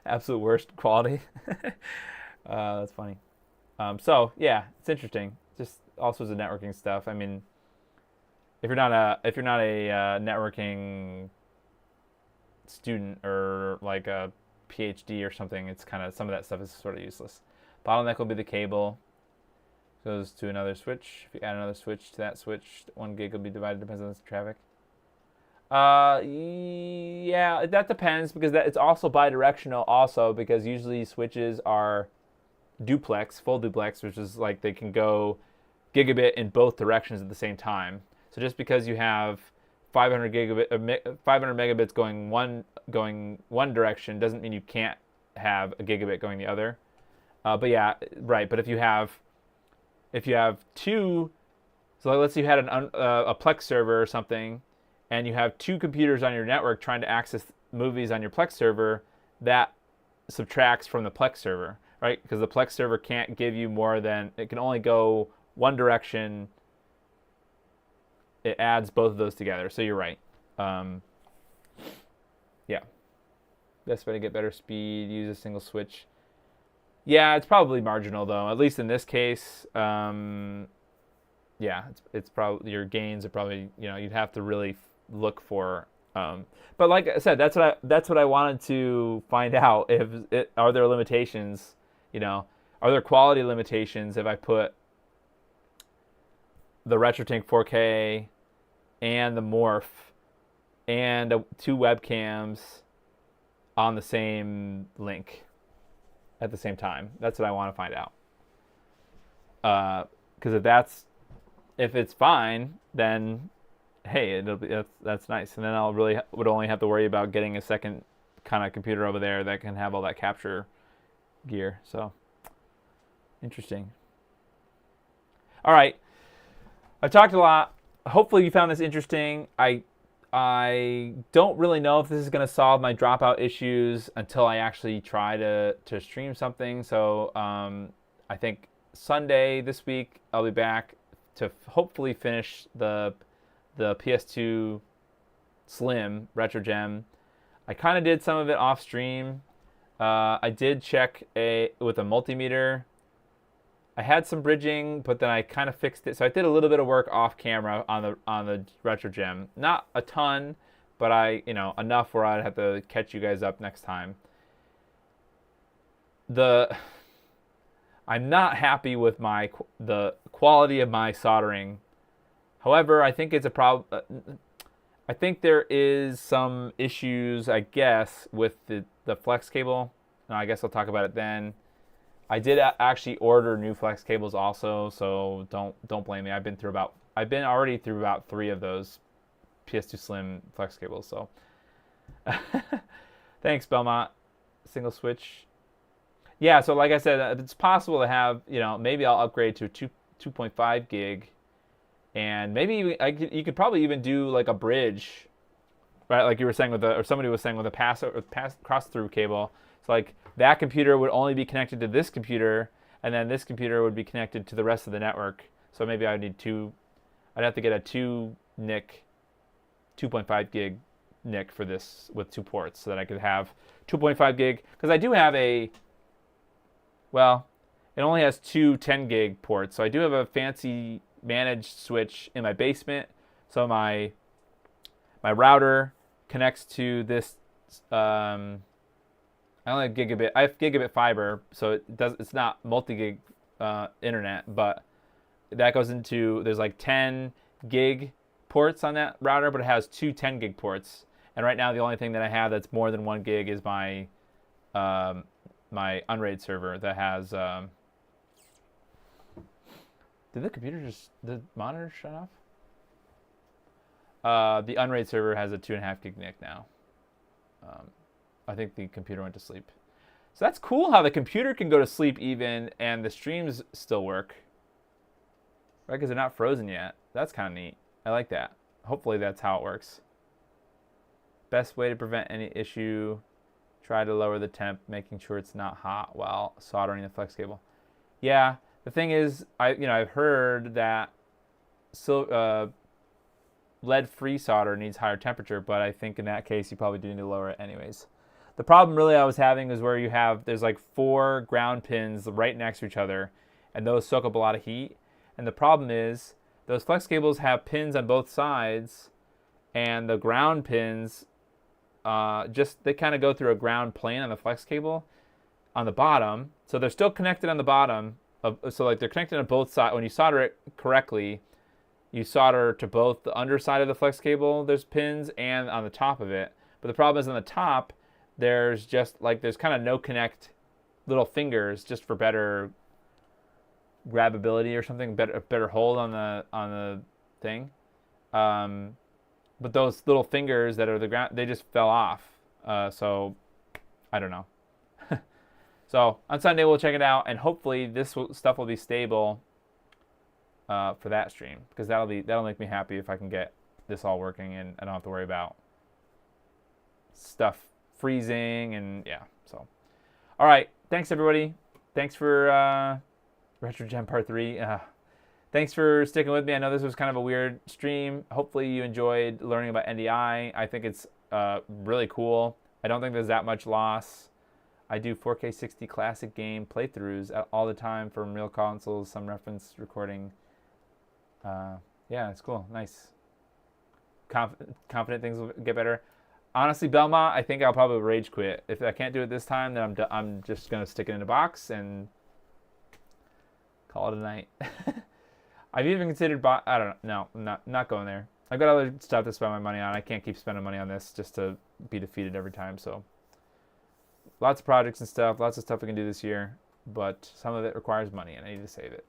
absolute worst quality. That's funny. So yeah, it's interesting. Just all sorts of networking stuff. I mean, if you're not a networking student or like a PhD or something, it's kind of, some of that stuff is sort of useless. Bottleneck will be the cable. Goes to another switch. If you add another switch to that switch, 1 gig will be divided. Depends on the traffic. Yeah, that depends, because it's also bidirectional. Also, because usually switches are duplex, full duplex, which is like they can go gigabit in both directions at the same time. So just because you have 500 megabits going one direction doesn't mean you can't have a gigabit going the other. But yeah, right. But if you have two, so let's say you had a Plex server or something, and you have two computers on your network trying to access movies on your Plex server, that subtracts from the Plex server, right? Because the Plex server can't give you more than, it can only go one direction. It adds both of those together. So you're right. Yeah. Best way to get better speed, use a single switch. Yeah, it's probably marginal though. At least in this case, yeah, it's probably, your gains are probably, you'd have to really look for. But like I said, that's what I wanted to find out. Are there limitations? Are there quality limitations if I put the RetroTink 4K and the Morph and two webcams on the same link at the same time? That's what I want to find out. Because if it's fine, then hey, that's nice, and then I'll would only have to worry about getting a second kind of computer over there that can have all that capture gear. So interesting. All right, I've talked a lot. Hopefully you found this interesting. I don't really know if this is going to solve my dropout issues until I actually try to stream something. So I think Sunday this week I'll be back to hopefully finish the PS2 Slim Retro Gem. I kind of did some of it off stream. I did check with a multimeter. I had some bridging, but then I kind of fixed it. So I did a little bit of work off camera on the Retro Gem. Not a ton, but enough where I'd have to catch you guys up next time. I'm not happy with the quality of my soldering. However, I think it's a problem. I think there is some issues, I guess, with the flex cable. And I guess I'll talk about it then. I did actually order new flex cables also, so don't blame me. I've been already through about 3 of those PS2 Slim flex cables. So thanks, Belmont. Single switch. Yeah, so like I said, it's possible to have, maybe I'll upgrade to 2.5 gig, and maybe you could probably even do like a bridge, right? Like you were saying or somebody was saying with a cross through cable. So like that computer would only be connected to this computer, and then this computer would be connected to the rest of the network. So maybe I'd have to get a 2-NIC, 2.5 gig NIC for this with 2 ports, so that I could have 2.5 gig. Because I do have it only has 2 10 gig ports. So I do have a fancy managed switch in my basement. So my router connects to this. I only have gigabit. I have gigabit fiber, so it's not multi-gig internet, but that goes into, there's like 10 gig ports on that router, but it has 2 10 gig ports. And right now the only thing that I have that's more than 1 gig is my my Unraid server that has. Did the monitor shut off? The Unraid server has a 2.5 gig NIC now. I think the computer went to sleep. So that's cool how the computer can go to sleep even, and the streams still work. Right, because they're not frozen yet. That's kind of neat. I like that. Hopefully that's how it works. Best way to prevent any issue, try to lower the temp, making sure it's not hot while soldering the flex cable. Yeah, the thing is, I've heard that lead-free solder needs higher temperature, but I think in that case you probably do need to lower it anyways. The problem really I was having is where there's like 4 ground pins right next to each other, and those soak up a lot of heat. And the problem is those flex cables have pins on both sides, and the ground pins they kind of go through a ground plane on the flex cable on the bottom. So they're still connected on the bottom. So like they're connected on both sides. When you solder it correctly, you solder to both the underside of the flex cable, there's pins, and on the top of it. But the problem is on the top, there's kind of no connect little fingers just for better grabbability or something, better hold on the thing. But those little fingers that are the ground, they just fell off. So I don't know. So on Sunday we'll check it out, and hopefully this stuff will be stable for that stream, because that'll make me happy if I can get this all working and I don't have to worry about stuff freezing and yeah. So all right, thanks everybody. Thanks for Retro Gen Part 3. Thanks for sticking with me. I know this was kind of a weird stream. Hopefully you enjoyed learning about NDI. I think it's really cool. I don't think there's that much loss. I do 4K 60 classic game playthroughs all the time from real consoles, some reference recording. Yeah, it's cool. Nice. Confident things will get better. Honestly, Belmont, I think I'll probably rage quit. If I can't do it this time, then I'm just going to stick it in a box and call it a night. I've even considered I don't know. No, I'm not going there. I've got other stuff to spend my money on. I can't keep spending money on this just to be defeated every time. So lots of projects and stuff. Lots of stuff we can do this year. But some of it requires money, and I need to save it.